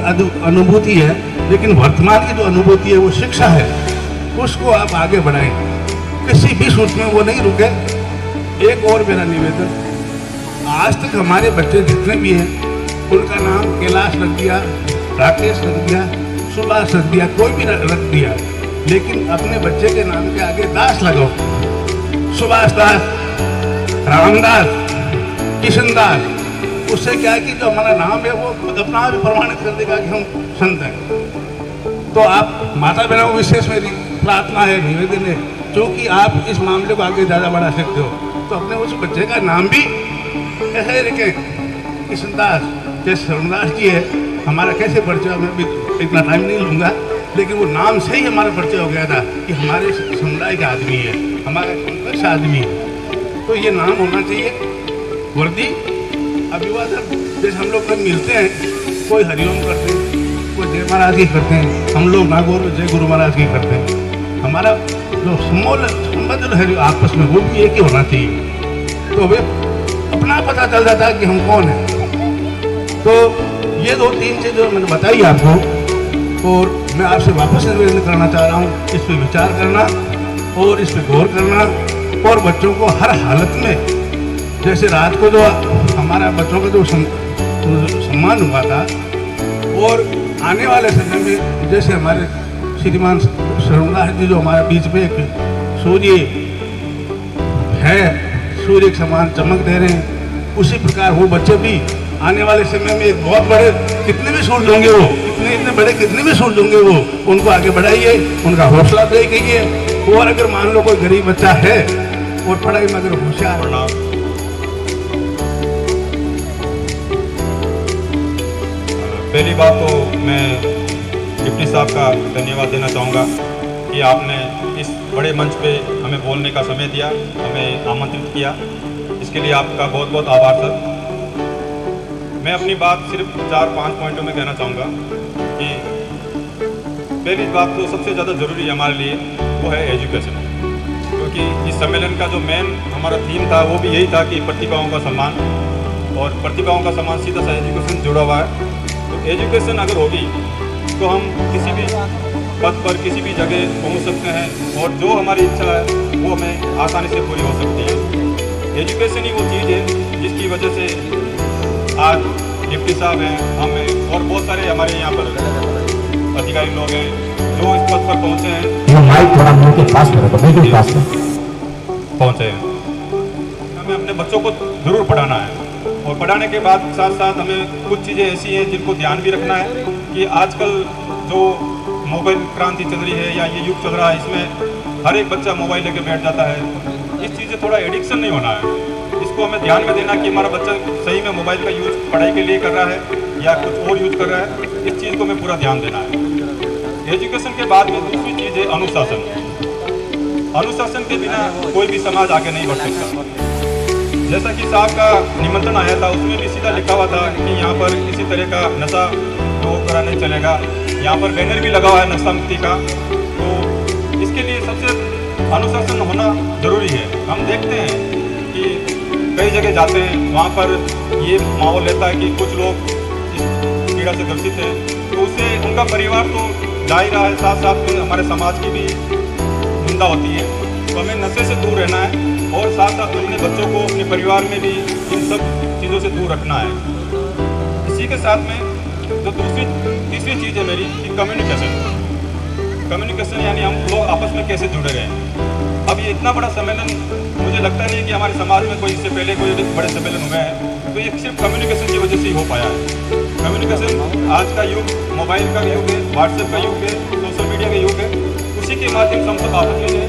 अनुभूति है, लेकिन वर्तमान की जो अनुभूति है वो शिक्षा है। उसको आप आगे बढ़ाएं, किसी भी सूच में वो नहीं रुके। एक और मेरा निवेदन, आज तक हमारे बच्चे जितने भी हैं उनका नाम कैलाश रख दिया, राकेश रख दिया, सुभाष रख दिया, कोई भी रख दिया, लेकिन अपने बच्चे के नाम के आगे दास लगाओ। सुभाष दास, रामदास, किशन दास। उससे क्या है कि जो हमारा नाम है वो खुद अपना आप प्रमाणित कर देगा कि हम संत हैं। तो आप माता बहनों को विशेष मेरी प्रार्थना है, निवेदन है, क्योंकि आप इस मामले को आगे ज़्यादा बढ़ा सकते हो, तो अपने उस बच्चे का नाम भी कैसे रखें। किशन दास, जैसे शरणदास जी है, हमारा कैसे परिचय, मैं भी इतना टाइम नहीं लूँगा, लेकिन वो नाम से ही हमारा परिचय हो गया था कि हमारे समुदाय का आदमी है, हमारा संघर्ष आदमी है। तो ये नाम होना चाहिए। वर्दी, अभिवादन, जैसे हम लोग कभी मिलते हैं, कोई हरिओम करते हैं, कोई जय महाराज की करते हैं, हम लोग नागौर में जय गुरु महाराज की करते हैं। हमारा जो संबंध है जो आपस में, वो भी एक ही होना चाहिए। तो वे अपना पता चल जाता है कि हम कौन हैं। तो ये 2-3 चीज़ें जो मैंने बताई आपको, और मैं आपसे वापस निवेदन करना चाह रहा हूँ, इस पर विचार करना और इस पर गौर करना और बच्चों को हर हालत में, जैसे रात को जो हमारा बच्चों का जो सम्मान हुआ था, और आने वाले समय में जैसे हमारे श्रीमान शरणदास जी जो हमारे बीच में एक सूर्य है, सूर्य के समान चमक दे रहे हैं, उसी प्रकार वो बच्चे भी आने वाले समय में एक बहुत बड़े, कितने भी सूरज होंगे वो, इतने बड़े कितने भी सूरज होंगे वो, उनको आगे बढ़ाइए, उनका हौसला अफजाई कीजिए। और अगर मान लो कोई गरीब बच्चा है और पढ़ाई में अगर होशियार होना, पहली बात तो मैं डिप्टी साहब का धन्यवाद देना चाहूँगा कि आपने इस बड़े मंच पे हमें बोलने का समय दिया, हमें आमंत्रित किया, इसके लिए आपका बहुत बहुत आभार सर। मैं अपनी बात सिर्फ 4-5 पॉइंटों में कहना चाहूँगा कि पहली बात तो सबसे ज़्यादा ज़रूरी हमारे लिए वो है एजुकेशन, क्योंकि इस सम्मेलन का जो मेन हमारा थीम था वो भी यही था कि प्रतिभाओं का सम्मान, और प्रतिभाओं का सम्मान सीधा सा एजुकेशन जुड़ा हुआ है। तो एजुकेशन अगर होगी तो हम किसी भी पद पर किसी भी जगह पहुंच सकते हैं, और जो हमारी इच्छा है वो हमें आसानी से पूरी हो सकती है। एजुकेशन ही वो चीज़ है जिसकी वजह से आज डिप्टी साहब हैं, हम हैं, और बहुत सारे हमारे यहाँ पर अधिकारी लोग हैं जो इस पद पर पहुँचे हैं। माइक थोड़ा मुंह के पास में रखो, बिल्कुल पास में पहुँचे हैं। हमें अपने बच्चों को ज़रूर पढ़ाना है, और पढ़ाने के बाद साथ साथ हमें कुछ चीज़ें ऐसी हैं जिनको ध्यान भी रखना है कि आजकल जो मोबाइल क्रांति चल रही है या ये युग चल रहा है, इसमें हर एक बच्चा मोबाइल लेके बैठ जाता है। इस चीज़ से थोड़ा एडिक्शन नहीं होना है, इसको हमें ध्यान में देना कि हमारा बच्चा सही में मोबाइल का यूज़ पढ़ाई के लिए कर रहा है या कुछ और यूज़ कर रहा है, इस चीज़ को हमें पूरा ध्यान देना है। एजुकेशन के बाद में दूसरी चीज़ है अनुशासन। अनुशासन के बिना कोई भी समाज आगे नहीं बढ़ सकता। जैसा कि साहब का निमंत्रण आया था उसमें भी सीधा लिखा हुआ था कि यहाँ पर किसी तरह का नशा जो करा नहीं चलेगा, यहाँ पर बैनर भी लगा हुआ है नशा मुक्ति का। तो इसके लिए सबसे अनुशासन होना ज़रूरी है। हम देखते हैं कि कई जगह जाते हैं, वहाँ पर ये माहौल रहता है कि कुछ लोग इस पीड़ा से ग्रसित हैं, तो उससे उनका परिवार तो जा ही रहा है, साथ साथ में हमारे समाज की भी निंदा होती है। तो हमें नशे से दूर रहना है, और साथ साथ अपने बच्चों को अपने परिवार में भी इन सब चीज़ों से दूर रखना है। इसी के साथ में जो तीसरी चीज़ है मेरी कि कम्युनिकेशन। कम्युनिकेशन यानी हम लोग आपस में कैसे जुड़े रहें। अब ये इतना बड़ा सम्मेलन मुझे लगता नहीं कि हमारे समाज में कोई इससे पहले कोई बड़े सम्मेलन हुए हैं, तो ये सिर्फ कम्युनिकेशन की वजह से ही हो पाया है। कम्युनिकेशन आज का युग मोबाइल का युग है, व्हाट्सएप का युग है, सोशल मीडिया का युग है, उसी के माध्यम से हम सब आपस में है।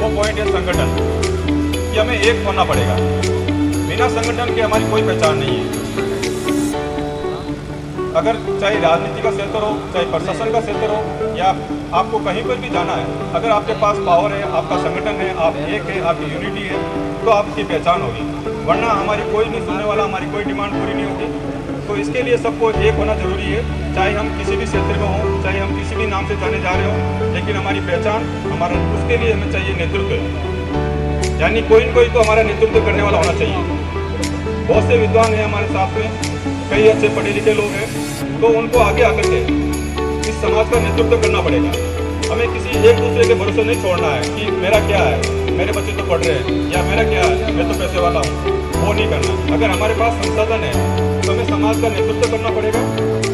वो पॉइंट है संगठन, कि हमें एक होना पड़ेगा। बिना संगठन के हमारी कोई पहचान नहीं है। अगर चाहे राजनीति का क्षेत्र हो, चाहे प्रशासन का क्षेत्र हो, या आपको कहीं पर भी जाना है, अगर आपके पास पावर है, आपका संगठन है, आप एक है, आपकी यूनिटी है, तो आपकी पहचान होगी। वरना हमारी कोई नहीं सुनने वाला, हमारी कोई डिमांड पूरी नहीं होगी। तो इसके लिए सबको एक होना जरूरी है, चाहे हम किसी भी क्षेत्र में हों, चाहे हम किसी भी नाम से जाने जा रहे हों, लेकिन हमारी पहचान हमारा, उसके लिए हमें चाहिए नेतृत्व। यानी कोई न कोई तो हमारा नेतृत्व करने वाला होना चाहिए। बहुत से विद्वान हैं हमारे साथ में, कई अच्छे पढ़े लिखे लोग हैं, तो उनको आगे आकर के इस समाज का नेतृत्व करना पड़ेगा। हमें किसी एक दूसरे के भरोसे नहीं छोड़ना है कि मेरा क्या है, मेरे बच्चे तो पढ़ रहे हैं, या मेरा क्या है, मैं तो पैसे वाला हूँ, वो नहीं करना। अगर हमारे पास संसाधन है तो हमें समाज का नेतृत्व करना पड़ेगा,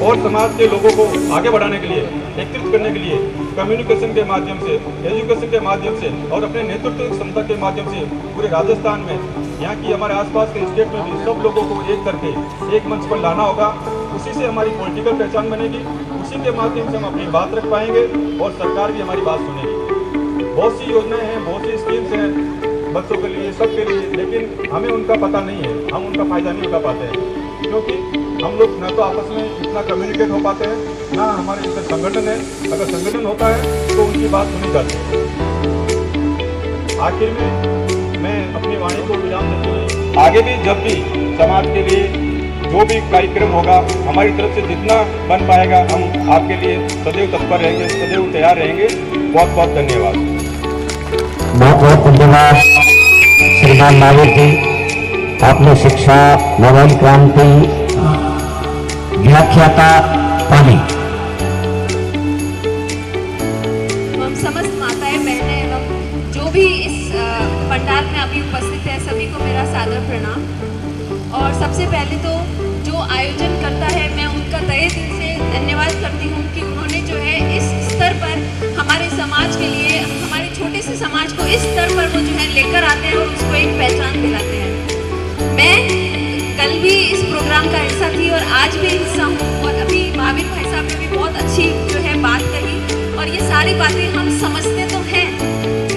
और समाज के लोगों को आगे बढ़ाने के लिए, एकत्रित करने के लिए कम्युनिकेशन के माध्यम से, एजुकेशन के माध्यम से, और अपने नेतृत्व क्षमता के माध्यम से पूरे राजस्थान में, यहाँ की हमारे आसपास के स्टेट में भी सब लोगों को एक करके एक मंच पर लाना होगा। उसी से हमारी पॉलिटिकल पहचान बनेगी, उसी के माध्यम से हम अपनी बात रख पाएंगे, और सरकार भी हमारी बात सुनेगी। बहुत सी योजनाएं हैं, बहुत सी स्कीम्स हैं बच्चों के लिए, सबके लिए, लेकिन हमें उनका पता नहीं है, हम उनका फ़ायदा नहीं उठा पाते हैं, क्योंकि हम लोग न तो आपस में इतना कम्युनिकेट हो पाते हैं, ना हमारे इधर संगठन है। अगर संगठन होता है तो उनकी बात सुनी जाती है। आखिर में मैं अपनी वाणी को विराम देते हुए, आगे भी जब भी समाज के लिए जो भी कार्यक्रम होगा, हमारी तरफ से जितना बन पाएगा, हम आपके लिए सदैव तत्पर रहेंगे, सदैव तैयार रहेंगे। बहुत बहुत धन्यवाद। बहुत बहुत धन्यवाद श्रीमान नागेश जी, आपने शिक्षा, मोबाइल क्रांति, व्याख्याता पाली, और सबसे पहले तो जो आयोजन करता है मैं उनका तहे दिल से धन्यवाद करती हूँ कि उन्होंने जो है इस स्तर पर हमारे समाज के लिए, हमारे छोटे से समाज को इस स्तर पर वो जो है लेकर आते हैं और उसको एक पहचान दिलाते हैं। मैं कल भी इस प्रोग्राम का हिस्सा थी और आज भी हिस्सा हूँ, और अभी महावीर भाई साहब ने भी बहुत अच्छी जो है बात कही, और ये सारी बातें हम समझते तो हैं।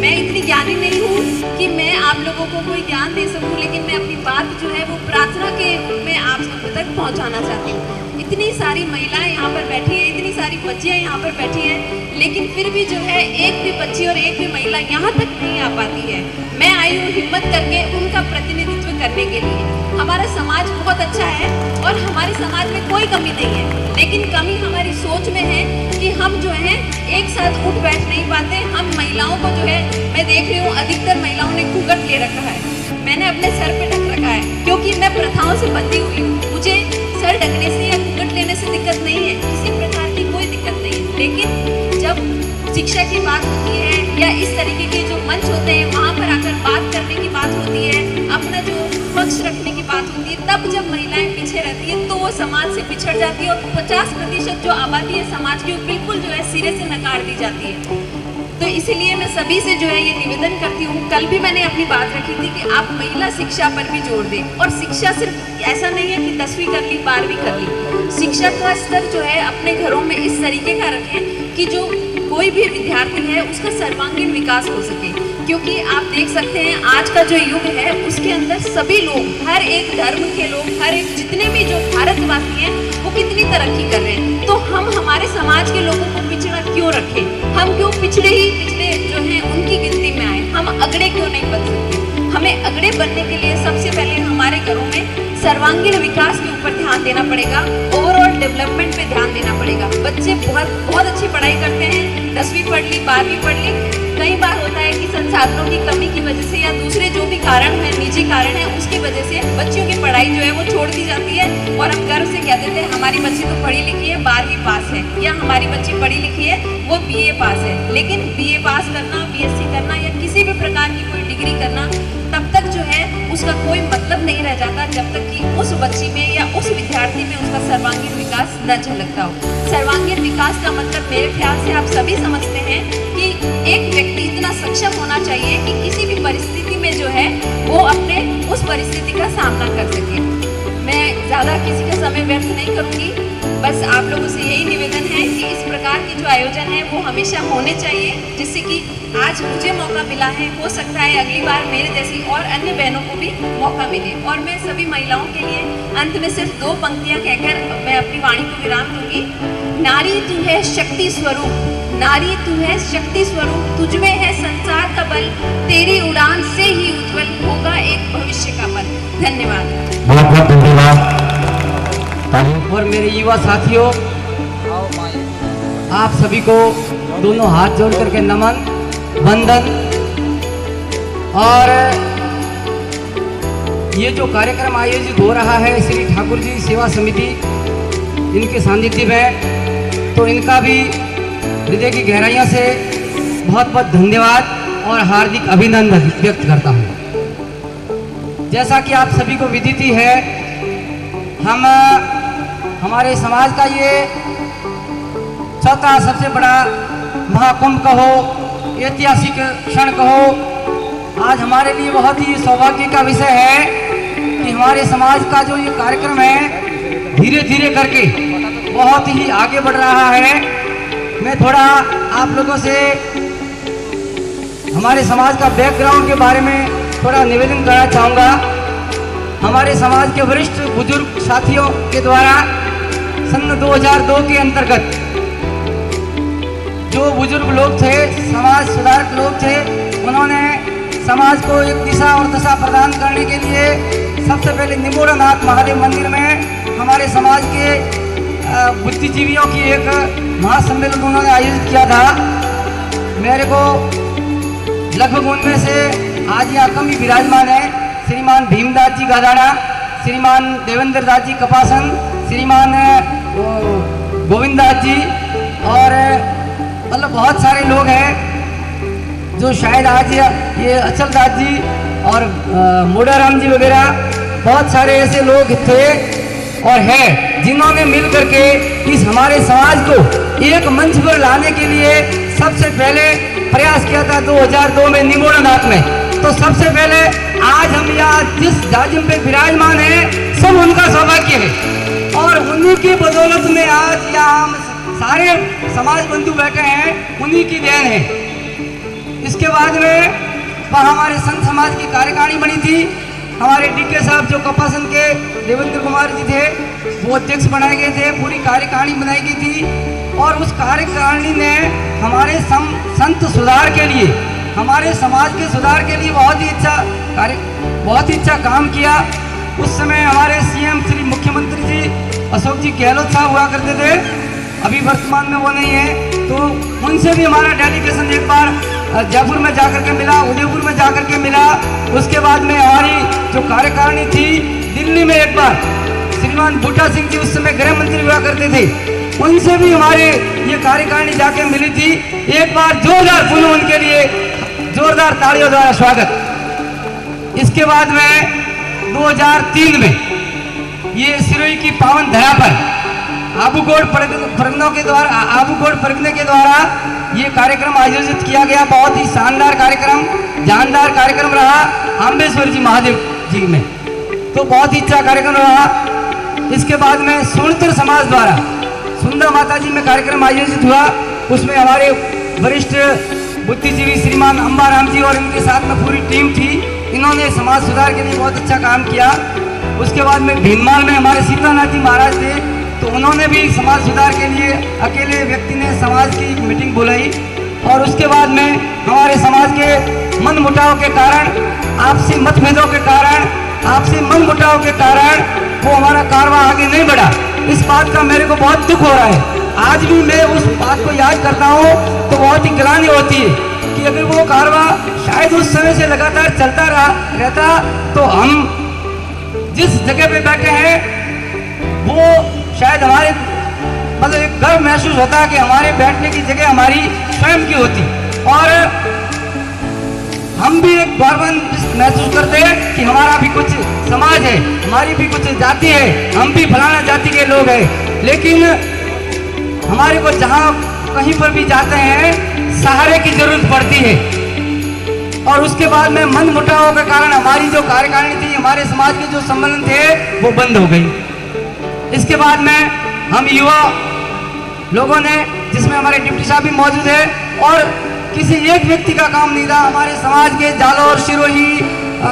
मैं इतनी ज्ञानी नहीं हूँ कि मैं आप लोगों को कोई ज्ञान दे सकूँ, लेकिन मैं अपनी बात जो है वो प्रार्थना के में आप सब तक पहुँचाना चाहती हूँ। इतनी सारी महिलाएं यहाँ पर बैठी हैं, इतनी सारी बच्चियाँ यहाँ पर बैठी हैं, लेकिन फिर भी जो है एक भी बच्ची और एक भी महिला यहाँ तक नहीं आ पाती है। मैं आई हूँ हिम्मत करके उनका प्रतिनिधित्व करने के लिए। हमारा समाज बहुत अच्छा है और हमारे समाज में कोई कमी नहीं है, लेकिन कमी हमारी सोच में है कि हम जो है एक साथ उठ बैठ नहीं पाते। हम महिलाओं को जो है, मैं देख रही हूँ अधिकतर महिलाओं ने घूंघट ले रखा है, मैंने अपने सर पे ढक रखा है, क्योंकि मैं प्रथाओं से बंधी हुई हूँ। मुझे सर ढकने से या घूंघट लेने से दिक्कत नहीं है, किसी प्रकार की कोई दिक्कत नहीं है, लेकिन जब शिक्षा की बात होती है या इस तरीके के जो मंच होते हैं वहाँ पर आकर बात करने की बात होती है, अपना जो पक्ष रखने की बात होती है, तब जब महिलाएं पीछे रहती है तो वो समाज से पिछड़ जाती है और 50% जो आबादी है समाज की वो बिल्कुल जो है सिरे से नकार दी जाती है। तो इसीलिए मैं सभी से जो है ये निवेदन करती हूँ, कल भी मैंने अपनी बात रखी थी कि आप महिला शिक्षा पर भी जोर दें। और शिक्षा सिर्फ ऐसा नहीं है कि 10वीं कर ली 12वीं कर ली, शिक्षा का स्तर जो है अपने घरों में इस तरीके का रखें कि जो कोई भी विद्यार्थी है उसका सर्वांगीण विकास हो सके। क्योंकि आप देख सकते हैं आज का जो युग है उसके अंदर सभी लोग, हर एक धर्म के लोग, हर एक जितने भी जो भारतवासी हैं वो कितनी तरक्की कर रहे हैं, तो हम हमारे समाज के लोगों को पिछड़ा क्यों रखें? हम क्यों पिछड़े जो हैं उनकी गिनती में आए? हम अगड़े क्यों नहीं बन सकते? हमें अगड़े बनने के लिए सबसे पहले हमारे घरों में सर्वांगीण विकास के ऊपर ध्यान देना पड़ेगा, ओवरऑल डेवलपमेंट पे ध्यान देना पड़ेगा। बच्चे बहुत अच्छी पढ़ाई करते हैं, 10वीं पढ़ ली 12वीं पढ़ ली, कई बार होता है कि संसाधनों की कमी की वजह से या दूसरे जो भी कारण है, निजी कारण है, उसकी वजह से बच्चियों की पढ़ाई जो है वो छोड़ दी जाती है और हम गर्व से कह देते हैं हमारी बच्ची तो पढ़ी लिखी है 12वीं पास है, या हमारी बच्ची पढ़ी लिखी है वो BA पास है। लेकिन BA पास करना, BSc करना या किसी भी प्रकार की कोई डिग्री करना तब तक जो है उसका कोई मतलब नहीं रह जाता जब तक कि उस बच्ची में या उस विद्यार्थी में उसका सर्वांगीण विकास न झलकता हो। सर्वांगीण विकास का मतलब मेरे ख्याल से आप सभी समझते हैं कि एक व्यक्ति इतना सक्षम होना चाहिए कि किसी भी परिस्थिति में जो है वो अपने उस परिस्थिति का सामना कर सके। मैं ज़्यादा किसी का समय व्यर्थ नहीं करूँगी, बस आप लोगों से यही निवेदन है कि इस प्रकार के जो आयोजन है वो हमेशा होने चाहिए, जिससे कि आज मुझे मौका मिला है, हो सकता है अगली बार मेरे जैसी और अन्य बहनों को भी मौका मिले। और मैं सभी महिलाओं के लिए अंत में सिर्फ 2 पंक्तियां कहकर मैं अपनी वाणी को विराम दूंगी। नारी तू है शक्ति स्वरूप, नारी तू है शक्ति स्वरूप, तुझमें है संसार का बल, तेरी उड़ान से ही उज्जवल होगा एक भविष्य का पल। धन्यवाद। बहुत बहुत धन्यवाद। और मेरे युवा साथियों, आप सभी को दोनों हाथ जोड़ करके नमन, वंदन। और ये जो कार्यक्रम आयोजित हो रहा है श्री ठाकुर जी सेवा समिति, इनके सानिध्य में, तो इनका भी हृदय की गहराइयों से बहुत बहुत धन्यवाद और हार्दिक अभिनंदन व्यक्त करता हूँ। जैसा कि आप सभी को विदित ही है, हमारे समाज का ये चौथा सबसे बड़ा महाकुंभ कहो, ऐतिहासिक क्षण कहो, आज हमारे लिए बहुत ही सौभाग्य का विषय है कि हमारे समाज का जो ये कार्यक्रम है धीरे धीरे करके बहुत ही आगे बढ़ रहा है। मैं थोड़ा आप लोगों से हमारे समाज का बैकग्राउंड के बारे में थोड़ा निवेदन करना चाहूँगा। हमारे समाज के वरिष्ठ बुजुर्ग साथियों के द्वारा सन 2002 के अंतर्गत जो बुजुर्ग लोग थे, समाज सुधारक लोग थे, उन्होंने समाज को एक दिशा और दशा प्रदान करने के लिए सबसे पहले निमोड़नाथ महादेव मंदिर में हमारे समाज के बुद्धिजीवियों की एक महासम्मेलन उन्होंने आयोजित किया था। मेरे को लगभग उनमें से आज यहाँ कम ही विराजमान है श्रीमान भीमदास जी गादाड़ा, श्रीमान देवेंद्र दास जी कपासन, श्रीमान गोविंदास जी और मतलब बहुत सारे लोग हैं जो शायद आज ये अचल दास जी और मोडाराम जी वगैरह बहुत सारे ऐसे लोग थे और हैं जिन्होंने मिल करके इस हमारे समाज को एक मंच पर लाने के लिए सबसे पहले प्रयास किया था 2002 में निमोड़नाथ में। तो सबसे पहले आज हम यहाँ जिस जाजिम पे विराजमान हैं सब उनका सौभाग्य है और उन्हीं की बदौलत में आज यहाँ हम सारे समाज बंधु बैठे हैं, उन्हीं की देन है। इसके बाद में वह हमारे संत समाज की कार्यकारिणी बनी थी। हमारे डीके साहब जो कपासन के देवेंद्र कुमार जी थे वो अध्यक्ष बनाए गए थे, पूरी कार्यकारिणी बनाई गई थी और उस कार्यकारिणी ने हमारे संत सुधार के लिए, हमारे समाज के सुधार के लिए बहुत ही अच्छा काम किया। उस समय हमारे सीएम श्री मुख्यमंत्री जी अशोक जी गहलोत साहब हुआ करते थे, अभी वर्तमान में वो नहीं है। तो उनसे भी हमारा डेलीगेशन एक बार जयपुर में जाकर के मिला, उदयपुर में जाकर के मिला। उसके बाद में हमारी जो कार्यकारिणी थी दिल्ली में एक बार श्रीमान बूटा सिंह जी उस समय गृह मंत्री हुआ करते थे, उनसे भी हमारे ये कार्यकारिणी जाके मिली थी। एक बार जोरदार पुनः उनके लिए जोरदार तालियों द्वारा स्वागत। इसके बाद में 2003 में ये सिरोही की पावन धरा पर आबूगोड़ परगने के द्वारा ये कार्यक्रम आयोजित किया गया। बहुत ही शानदार कार्यक्रम, जानदार कार्यक्रम रहा आम्बेश्वर जी महादेव जी में, तो बहुत ही अच्छा कार्यक्रम रहा। इसके बाद में सोनतर समाज द्वारा सुंदर माता जी में कार्यक्रम आयोजित हुआ। उसमें हमारे वरिष्ठ बुद्धिजीवी श्रीमान अंबाराम जी और इनके साथ में पूरी टीम थी, इन्होंने समाज सुधार के लिए बहुत अच्छा काम किया। उसके बाद में भीनमाल में हमारे सीतानाथ जी महाराज थे, तो उन्होंने भी समाज सुधार के लिए अकेले व्यक्ति ने समाज की एक मीटिंग बुलाई और उसके बाद में हमारे समाज के मन मुटाव के कारण, आपसी मतभेदों के कारण, आपसी मन मुटाव के कारण वो हमारा कारवां आगे नहीं बढ़ा। इस बात का मेरे को बहुत दुख हो रहा है। आज भी मैं उस बात को याद करता हूँ तो बहुत ही ग्लानि होती है कि अगर वो कारवां शायद उस समय से लगातार चलता रहता तो हम जिस जगह पे बैठे हैं वो शायद हमारे मतलब एक गर्व महसूस होता कि हमारे बैठने की जगह हमारी स्वयं की होती और हम भी एक गौरवान्वित महसूस करते हैं कि हमारा भी कुछ समाज है, हमारी भी कुछ जाति है, हम भी फलाना जाति के लोग हैं। लेकिन हमारे को जहाँ कहीं पर भी जाते हैं सहारे की जरूरत पड़ती है और उसके बाद में मन मुटाव के कारण हमारी जो कार्यकारिणी थी, हमारे समाज के जो सम्मेलन थे वो बंद हो गई। इसके बाद में हम युवा लोगों ने, जिसमें हमारे डिप्टी साहब भी मौजूद है और किसी एक व्यक्ति का काम नहीं था, हमारे समाज के जालौर, सिरोही,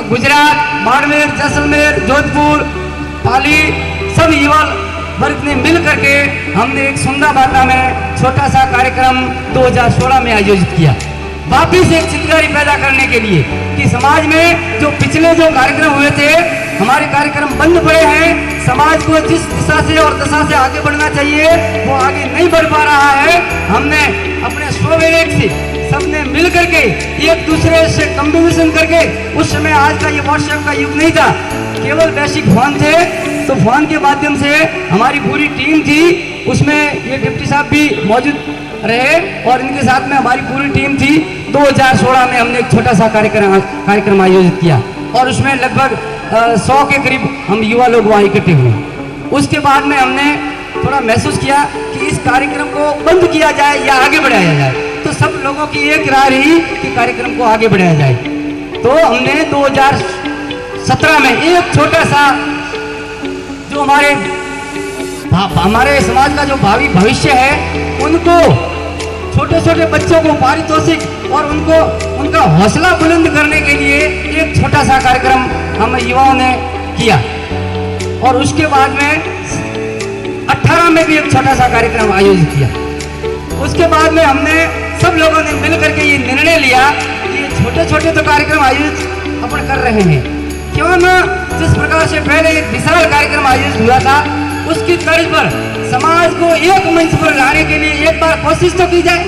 गुजरात, बाड़मेर, जैसलमेर, जोधपुर, पाली सब युवा वर्ग ने मिल करके हमने एक सुंदर बाटा में छोटा सा कार्यक्रम 2016 में आयोजित किया, वापिस एक चित्रकारी पैदा करने के लिए कि समाज में जो पिछले जो कार्यक्रम हुए थे, हमारे कार्यक्रम बंद पड़े हैं, समाज को जिस दिशा से और दशा से आगे बढ़ना चाहिए वो आगे नहीं बढ़ पा रहा है। हमने अपने स्वविवेक से सबने मिल करके एक दूसरे से कम्बिनेशन करके, उस समय आज का ये व्हाट्सएप का युग नहीं था, केवल बेसिक फोन थे, तो फोन के माध्यम से हमारी पूरी टीम थी, उसमें ये डिप्टी साहब भी मौजूद रहे और इनके साथ में हमारी पूरी टीम थी। 2016 में हमने एक छोटा सा कार्यक्रम आयोजित किया और उसमें लगभग 100 के करीब हम युवा लोग वहाँ इकट्ठे हुए। उसके बाद में हमने थोड़ा महसूस किया कि इस कार्यक्रम को बंद किया जाए या आगे बढ़ाया जाए, तो सब लोगों की एक राय रही कि कार्यक्रम को आगे बढ़ाया जाए। तो हमने 2017 में एक छोटा सा जो हमारे समाज का जो भावी भविष्य है, उनको छोटे छोटे बच्चों को पारितोषिक और उनका हौसला बुलंद करने के लिए एक छोटा सा कार्यक्रम हम युवाओं ने किया और उसके बाद में 18 में भी एक छोटा सा कार्यक्रम आयोजित किया। उसके बाद में हमने सब लोगों ने मिल करके ये निर्णय लिया कि छोटे छोटे तो कार्यक्रम आयोजित अपन कर रहे हैं, क्यों न जिस प्रकार से पहले एक विशाल कार्यक्रम आयोजित हुआ था उसकी तर्ज पर समाज को एक मंच पर लाने के लिए एक बार कोशिश तो की जाए।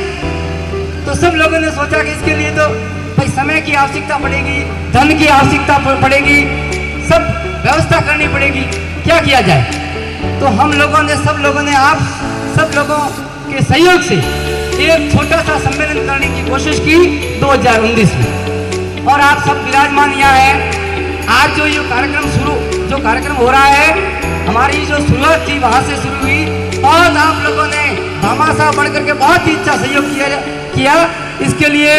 तो सब लोगों ने सोचा कि इसके लिए तो भाई समय की आवश्यकता पड़ेगी, धन की आवश्यकता पड़ेगी, सब व्यवस्था करनी पड़ेगी, क्या किया जाए। तो हम लोगों ने आप सब लोगों के सहयोग से एक छोटा सा सम्मेलन करने की कोशिश की 2019 में और आप सब विराजमान यहाँ हैं। आज जो ये कार्यक्रम कार्यक्रम हो रहा है, हमारी जो शुरुआत थी वहाँ से शुरू हुई। बहुत आप लोगों ने भामाशाह बढ़ करके बहुत ही अच्छा सहयोग किया। इसके लिए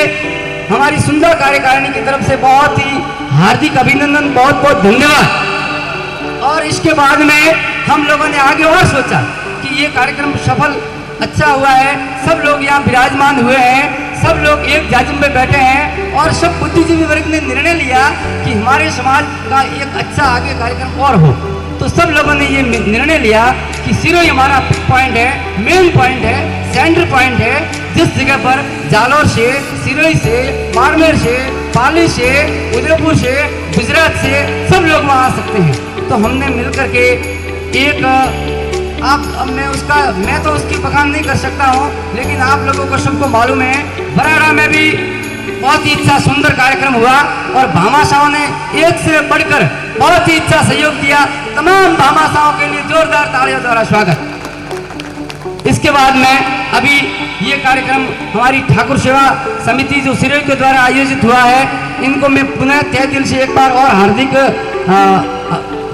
हमारी सुंदर कार्यकारिणी की तरफ से बहुत ही हार्दिक अभिनंदन, बहुत बहुत धन्यवाद। और इसके बाद में हम लोगों ने आगे और सोचा कि ये कार्यक्रम सफल अच्छा हुआ है, सब लोग यहाँ विराजमान हुए हैं, सब लोग एक जाजिम में बैठे हैं और सब बुद्धिजीवी वर्ग ने निर्णय लिया कि हमारे समाज का एक अच्छा आगे कार्यक्रम और हो। तो सब लोगों ने ये निर्णय लिया कि सिरोही हमारा पॉइंट है, मेन पॉइंट है, सेंटर पॉइंट है, जिस जगह पर जालौर से, सिरोही से, बाड़मेर से, पाली से, उदयपुर से, गुजरात से सब लोग वहाँ आ सकते हैं। तो हमने मिलकर के एक मैं तो उसकी बखान नहीं कर सकता हूँ, लेकिन आप लोगों को सबको मालूम है बराड़ा में भी बहुत ही अच्छा सुंदर कार्यक्रम हुआ और भामाशाहों ने एक से बढ़कर बहुत ही अच्छा सहयोग दिया। तमाम भामाशाहों के लिए जोरदार तालियों द्वारा स्वागत। इसके बाद में अभी ये कार्यक्रम हमारी ठाकुर सेवा समिति जो सिरोही के द्वारा आयोजित हुआ है, इनको मैं पुनः तहे दिल से एक बार और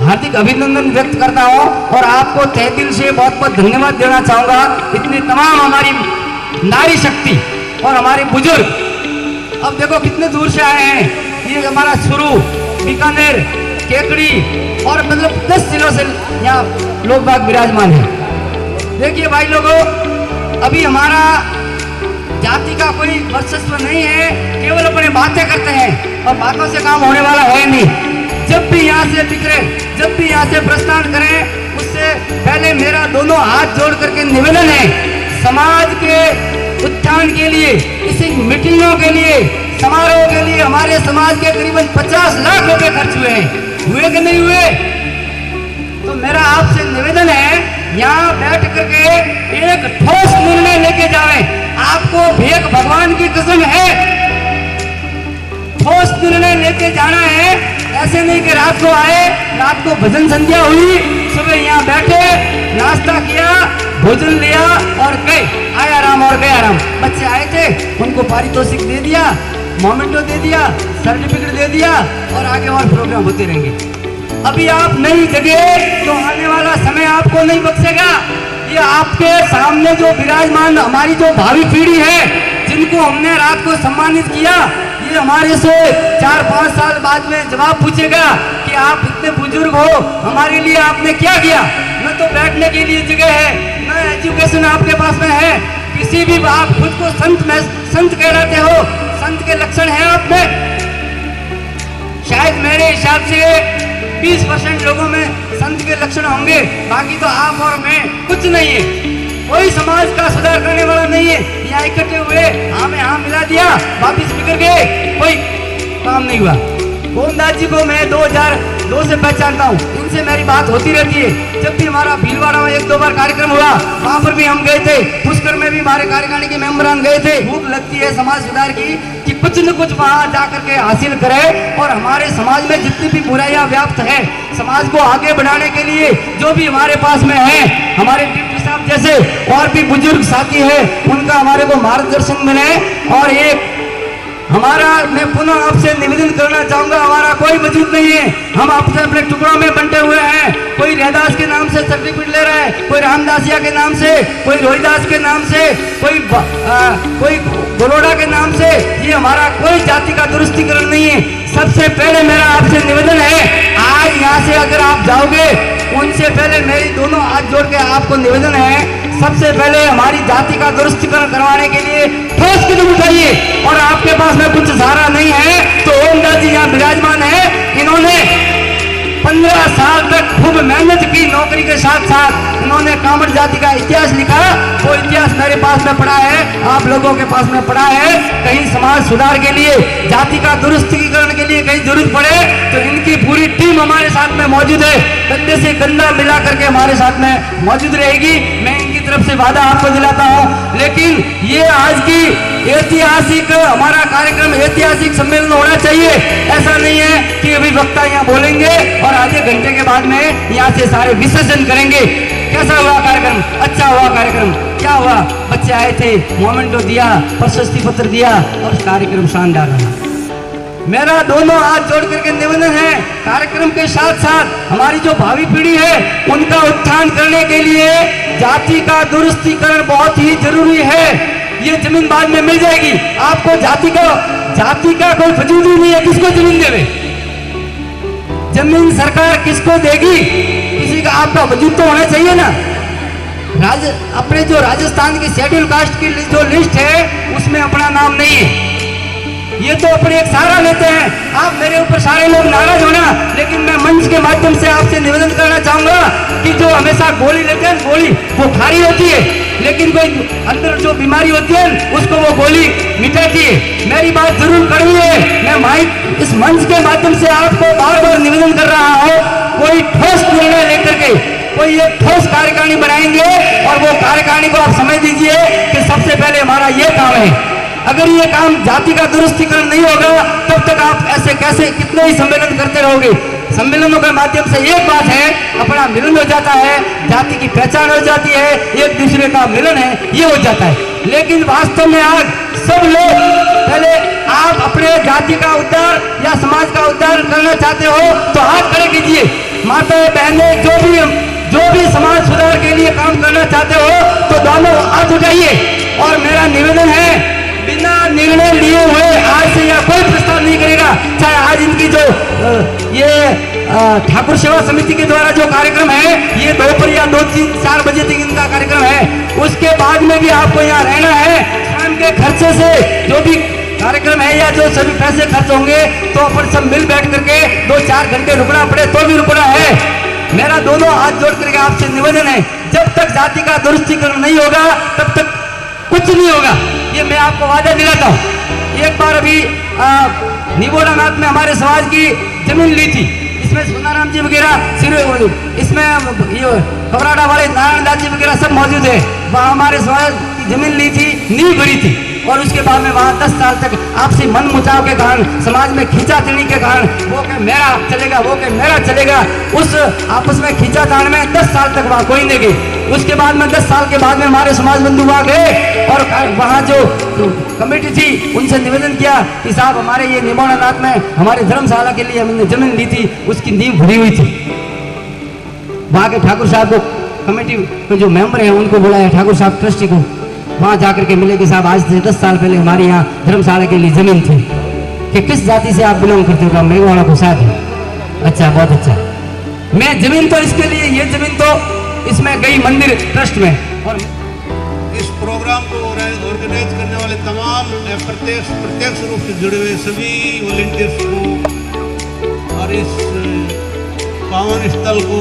हार्दिक अभिनंदन व्यक्त करता हूँ और आपको तहे दिल से बहुत बहुत धन्यवाद देना चाहूँगा। इतनी तमाम हमारी नारी शक्ति और हमारे बुजुर्ग अब देखो कितने दूर से आए हैं। ये हमारा शुरू बीकानेर, केकड़ी और मतलब 10 जिलों से यहाँ लोग बाग विराजमान हैं। देखिए भाई लोगों, अभी हमारा जाति का कोई वर्चस्व नहीं है, केवल अपने बातें करते हैं और बातों से काम होने वाला है नहीं। जब भी यहाँ से बिखरे, जब भी यहाँ से प्रस्थान करें, उससे पहले मेरा दोनों हाथ जोड़ करके निवेदन है, समाज के उत्थान के लिए, इसी मीटिंगों के लिए, समारोह के लिए हमारे समाज के करीबन 50 लाख रुपए खर्च हुए कि नहीं हुए? तो मेरा आपसे निवेदन है, यहाँ बैठ करके एक ठोस निर्णय लेके जाएं। आपको भेक भगवान की कसम है, ठोस निर्णय लेके जाना है। ऐसे नहीं कि रात को आए, रात को भजन संध्या हुई, सुबह यहाँ बैठे, नाश्ता किया, भोजन लिया और गए, आया राम और गया राम। बच्चे आए थे, उनको पारितोषिक दे दिया, मोमेंटो दे दिया, सर्टिफिकेट दे दिया और आगे और प्रोग्राम होते रहेंगे। अभी आप नहीं जगे तो आने वाला समय आपको नहीं बख्शेगा। ये आपके सामने जो विराजमान हमारी जो भावी पीढ़ी है, जिनको हमने रात को सम्मानित किया, ये हमारे से 4-5 साल बाद में जवाब पूछेगा कि आप इतने बुजुर्ग हो, हमारे लिए आपने क्या किया। न तो बैठने के लिए जगह है, न एजुकेशन आपके पास में है, किसी भी आप खुद को संत कहलाते हो, संत के लक्षण है आप में। शायद मेरे हिसाब से 20% लोगों में संत के लक्षण होंगे, बाकी तो आप और मैं कुछ नहीं है। कोई समाज का सुधार करने वाला नहीं है। यहाँ इकट्ठे हुए, हाँ में हाँ मिला दिया, वापिस बिगड़ गए, कोई काम नहीं हुआ। गोविंदास जी को मैं 2002 से पहचानता हूँ, इनसे मेरी बात होती रहती है। जब भी हमारा भीलवाड़ा में 1-2 बार कार्यक्रम हुआ, वहाँ पर भी हम गए थे। पुष्कर में भी हमारे कार्यकारिणी के मेंबरान गए थे। भूख लगती है समाज सुधार की कि कुछ न कुछ वहाँ जाकर के हासिल करें और हमारे समाज में जितनी भी बुराइयां व्याप्त है, समाज को आगे बढ़ाने के लिए जो भी हमारे पास में है, हमारे डिप्टी साहब जैसे और भी बुजुर्ग साथी है, उनका हमारे को मार्गदर्शन मिले। और एक हमारा, मैं पुनः आपसे निवेदन करना चाहूंगा, हमारा कोई वजूद नहीं है, हम आपसे अपने टुकड़ों में बंटे हुए हैं। कोई रहदास के नाम से सर्टिफिकेट ले रहा है, कोई रामदासिया के नाम से, कोई रोहिदास के नाम से, कोई बरोड़ा के नाम से। ये हमारा कोई जाति का दुरुस्तीकरण नहीं है। सबसे पहले मेरा आपसे निवेदन है, आज यहाँ से अगर आप जाओगे, उनसे पहले मेरी दोनों हाथ जोड़ के आपको निवेदन है, सबसे पहले हमारी जाति का दुरुस्तीकरण करवाने के लिए ठोस कदम उठाइए। और आपके पास में कुछ सहारा नहीं है तो ओमदास जी यहाँ विराजमान है, इन्होंने 15 साल तक खूब मेहनत की, नौकरी के साथ साथ इन्होंने कामड़ जाति का इतिहास लिखा। वो इतिहास मेरे पास में पड़ा है, आप लोगों के पास में पड़ा है। कहीं समाज सुधार के लिए, जाति का दुरुस्तीकरण के लिए कहीं जरूरत पड़े तो इनकी पूरी टीम हमारे साथ में मौजूद है, कंधे से कंधा मिला करके हमारे साथ में मौजूद रहेगी। मैं इनकी तरफ से वादा आपको दिलाता हूँ। लेकिन ये आज की ऐतिहासिक हमारा कार्यक्रम, ऐतिहासिक सम्मेलन होना चाहिए। ऐसा नहीं है कि अभी वक्ता यहाँ बोलेंगे और आधे घंटे के बाद में यहाँ से सारे विसर्जन करेंगे। कैसा हुआ कार्यक्रम? अच्छा हुआ कार्यक्रम। क्या हुआ? बच्चे आए थे, मोमेंटो दिया, प्रशस्ति पत्र दिया और कार्यक्रम शानदार रहा। मेरा दोनों हाथ जोड़ करके निवेदन है, कार्यक्रम के साथ साथ हमारी जो भावी पीढ़ी है उनका उत्थान करने के लिए जाति का दुरुस्तीकरण बहुत ही जरूरी है। ये जमीन बाद में मिल जाएगी आपको। जाति का कोई वजूद ही नहीं है, किसको जमीन देवे? जमीन सरकार किसको देगी? किसी का आपका वजूद तो होना चाहिए ना। अपने जो राजस्थान की शेड्यूल कास्ट की जो लिस्ट है उसमें अपना नाम नहीं है। ये तो अपने एक सहारा लेते हैं। आप मेरे ऊपर सारे लोग नाराज होना, लेकिन मैं मंच के माध्यम से आपसे निवेदन करना चाहूंगा कि जो हमेशा गोली लेते हैं, गोली वो खारी होती है, लेकिन कोई अंदर जो बीमारी होती है उसको वो गोली मिटाती है। मेरी बात जरूर कड़वी है। मैं माइक इस मंच के माध्यम से आपको बार बार निवेदन कर रहा हूँ, कोई ठोस निर्णय लेकर के कोई एक ठोस कार्यकारिणी बनाएंगे और वो कार्यकारिणी को आप समझ दीजिए कि सबसे पहले हमारा ये काम है। अगर ये काम जाति का दुरुस्तीकरण नहीं होगा तब तक आप ऐसे कैसे कितने ही सम्मेलन करते रहोगे। सम्मेलनों के माध्यम से एक बात है, अपना मिलन हो जाता है, जाति की पहचान हो जाती है, एक दूसरे का मिलन है, ये हो जाता है। लेकिन वास्तव में आज सब लोग पहले आप अपने जाति का उद्धार या समाज का उद्धार करना चाहते हो तो हाथ खड़े कीजिए। माताएं बहनें जो भी समाज सुधार के लिए काम करना चाहते हो तो दोनों हाथ उठाइए। और मेरा निवेदन है, बिना निर्णय लिए हुए आज से यह कोई प्रस्ताव नहीं करेगा। चाहे आज इनकी जो ठाकुर सेवा समिति के द्वारा जो कार्यक्रम है ये दोपहर या 2, 3, 4 बजे तक इनका कार्यक्रम है, उसके बाद में भी आपको यहाँ रहना है। स्वयं के खर्चे से जो भी कार्यक्रम है या जो सभी पैसे खर्च होंगे तो अपन सब मिल बैठ करके 2-4 घंटे रुकना पड़े तो भी रुकना है। मेरा दोनों हाथ जोड़ करके आपसे निवेदन है, जब तक जाति का दुरुस्तीकरण नहीं होगा तब तक कुछ नहीं होगा, ये मैं आपको वादा दिलाता हूँ। एक बार अभी निबोड़ा नाथ में हमारे समाज की जमीन ली थी, इसमें सोनाराम जी वगैरह, इसमें ये कबराड़ा वाले नारायण दास जी वगैरह सब मौजूद है। वहाँ हमारे समाज की जमीन ली थी, नींव भरी थी और उसके बाद में वहाँ 10 साल तक आपसी मन मुटाव के कारण, समाज में खींचातानी के कारण, वो के मेरा चलेगा, वो के मेरा चलेगा, उस आपस में खींचातान में 10 साल तक वहाँ कोई नहीं गई। उसके बाद में 10 साल के बाद में हमारे समाज बंधु वहाँ गए और वहाँ जो कमेटी थी उनसे निवेदन किया कि साहब हमारे ये निमोड़ा नाथ में हमारे धर्मशाला के लिए हमने जमीन ली थी, उसकी नींव भरी हुई थी। वहाँ के ठाकुर साहब को, कमेटी के जो मेंबर हैं उनको बुलाया, ठाकुर साहब ट्रस्टी को, वहाँ जाकर के मिले कि साहब आज से 10 साल पहले हमारे यहाँ धर्मशाला के लिए जमीन थी, कि किस जाति से आप बिलोंग करते हो? मेघवाड़ा को साथ है। अच्छा, बहुत अच्छा। मैं जमीन तो इसके लिए, ये जमीन तो इसमें गई मंदिर ट्रस्ट में। और इस प्रोग्राम को ऑर्गेनाइज करने वाले तमाम प्रत्यक्ष रूप से जुड़े हुए सभी वॉलंटियर्स को और इस पावन स्थल को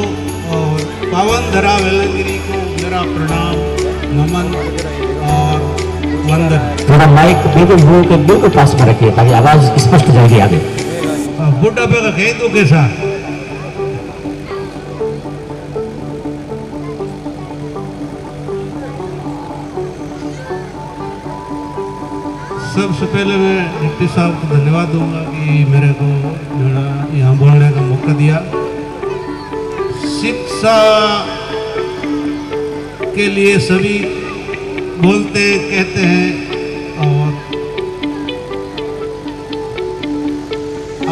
और पावन धरा वेलंगिरी को मेरा प्रणाम, नमन और वंदन। थोड़ा माइक बिल्कुल मुंह के बिल्कुल पास में रखिए ताकि आवाज स्पष्ट जाएगी आगे। बुढ़ा पे का कह दो कैसा। सबसे पहले मैं डिप्टी साहब को धन्यवाद दूंगा कि मेरे को यहाँ बोलने का मौका दिया। शिक्षा के लिए सभी बोलते कहते हैं और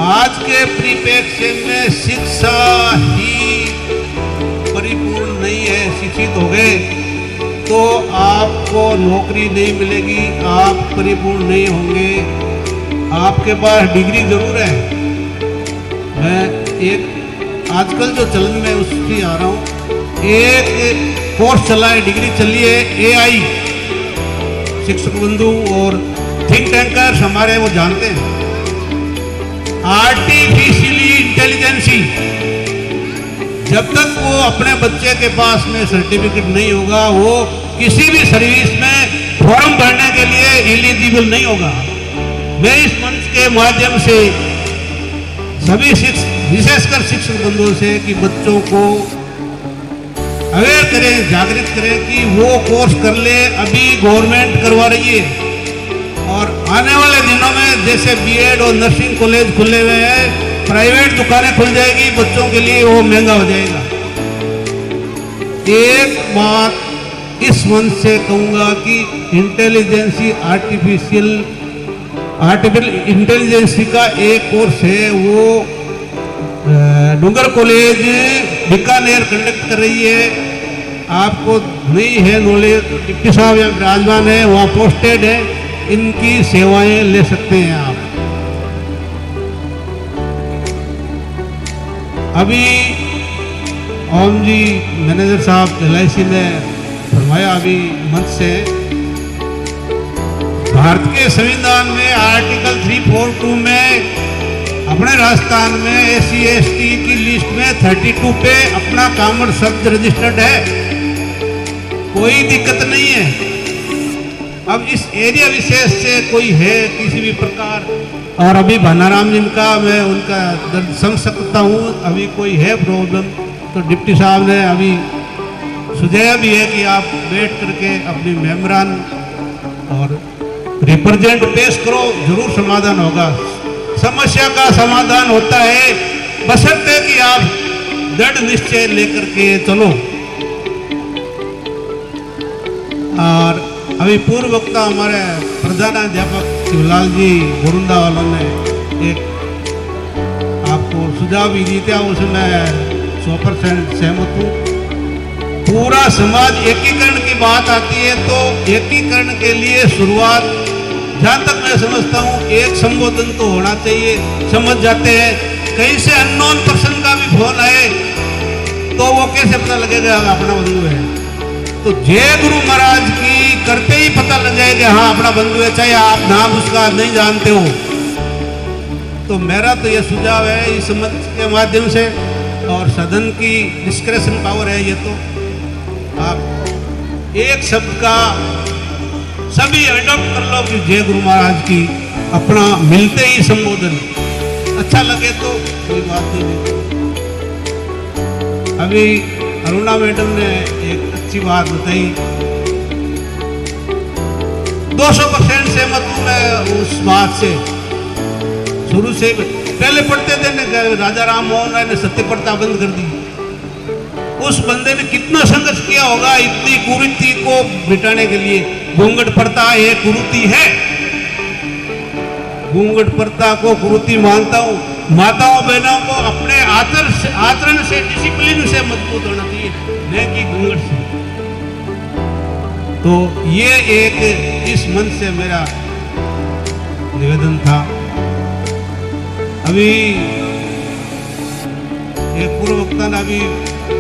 आज के परिप्रेक्ष्य में शिक्षा ही परिपूर्ण नहीं है। शिक्षित हो गए तो आपको नौकरी नहीं मिलेगी, आप परिपूर्ण नहीं होंगे। आपके पास डिग्री जरूर है। मैं एक आजकल जो चलन में उसकी आ रहा हूँ, एक कोर्स चला है, डिग्री चली है AI, शिक्षक बंधु और थिंक टैंकर्स हमारे वो जानते हैं, आर्टिफिशियली इंटेलिजेंसी। जब तक वो अपने बच्चे के पास में सर्टिफिकेट नहीं होगा वो किसी भी सर्विस में फॉर्म भरने के लिए एलिजिबल नहीं होगा। मैं इस मंच के माध्यम से सभी विशेषकर शिक्षक बंधुओं से कि बच्चों को अवेयर करें, जागृत करें कि वो कोर्स कर ले। अभी गवर्नमेंट करवा रही है और आने वाले दिनों में जैसे बीएड और नर्सिंग कॉलेज खुले हुए हैं, प्राइवेट दुकानें खुल जाएगी, बच्चों के लिए वो महंगा हो जाएगा। एक बात इस मंच से कहूंगा कि इंटेलिजेंसी, आर्टिफिशियल आर्टिफिशियल इंटेलिजेंस का एक कोर्स है, वो डूंगर कॉलेज बीकानेर कंडक्ट कर रही है। आपको नहीं है नॉलेज, डिप्टी साहब यहाँ विराजमान है, वहाँ पोस्टेड है, इनकी सेवाएं ले सकते हैं आप। अभी ओम जी मैनेजर साहब LIC ने फरमाया अभी मंच से, भारत के संविधान में आर्टिकल 342 में अपने राजस्थान में SC ST की लिस्ट में 32 पे अपना कामड़ शब्द रजिस्टर्ड है, कोई दिक्कत नहीं है। अब इस एरिया विशेष से कोई है किसी भी प्रकार, और अभी भानाराम जी का मैं उनका दर्द समझ सकता हूँ, अभी कोई है प्रॉब्लम तो डिप्टी साहब ने अभी सुझाया भी है कि आप बैठ करके अपनी मेम्बरान और रिप्रेजेंट पेश करो, जरूर समाधान होगा। समस्या का समाधान होता है बशर्ते कि आप दृढ़ निश्चय लेकर के चलो। और अभी पूर्व वक्ता हमारे प्रधानाध्यापक शिवलाल जी गोरुंदा वालों ने एक आपको सुझाव भी दी था, उसमें 100% सहमत हूँ। पूरा समाज एकीकरण की बात आती है तो एकीकरण के लिए शुरुआत जहाँ तक मैं समझता हूँ एक संबोधन तो होना चाहिए। समझ जाते हैं कहीं से अननोन पर्सन का भी फोन आए तो वो कैसे पता लगेगा अपना बंधु है, तो जय गुरु महाराज की करते ही पता लग जाएगा हाँ अपना बंधु है, चाहे आप नाम उसका नहीं जानते हो। तो मेरा तो ये सुझाव है इस मंच के माध्यम से, और सदन की डिस्क्रेशन पावर है ये, तो आप एक शब्द का सभी अडॉप्ट कर लो कि जय गुरु महाराज की अपना मिलते ही संबोधन, अच्छा लगे तो कोई बात नहीं। अभी अरुणा मैडम ने एक अच्छी बात बताई, 200% सहमत हूँ मैं उस बात से। शुरू से पहले पढ़ते थे राजा राम मोहन राय ने सत्य प्रथा बंद कर दी, उस बंदे ने कितना संघर्ष किया होगा इतनी कुरीति को मिटाने के लिए। घूंघट प्रथा एक कुरीति है, घूंघट प्रथा को कुरीति मानता हूँ। माताओं बहनों को अपने आचरण से डिसिप्लिन से मजबूत होना चाहिए, न कि घूंघट से। तो ये एक इस मंच से मेरा निवेदन था। अभी एक पूर्व वक्ता ने अभी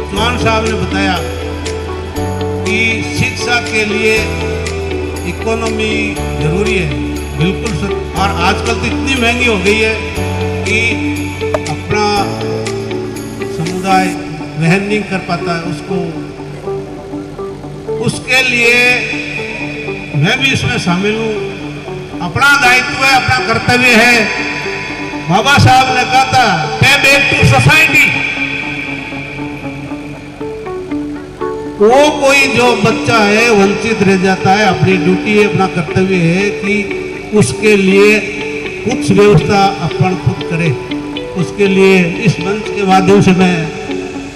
चौहान साहब ने बताया कि शिक्षा के लिए इकोनॉमी जरूरी है, बिल्कुल सर। और आजकल तो इतनी महंगी हो गई है कि अपना समुदाय वहन नहीं कर पाता है उसको, उसके लिए मैं भी इसमें शामिल हूँ। अपना दायित्व है, अपना कर्तव्य है। बाबा साहब ने कहा था पे बैक टू सोसाइटी। वो कोई जो बच्चा है वंचित रह जाता है, अपनी ड्यूटी है, अपना कर्तव्य है कि उसके लिए कुछ व्यवस्था अपन खुद करे। उसके लिए इस मंच के माध्यम से मैं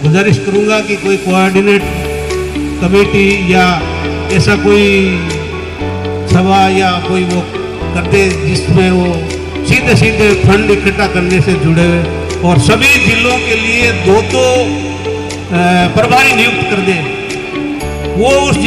गुजारिश करूंगा कि कोई कोऑर्डिनेट कमेटी या ऐसा कोई सभा या कोई वो कर दे जिसमें वो सीधे सीधे फंड इकट्ठा करने से जुड़े हुए, और सभी जिलों के लिए 2 प्रभारी नियुक्त कर दे। वो उस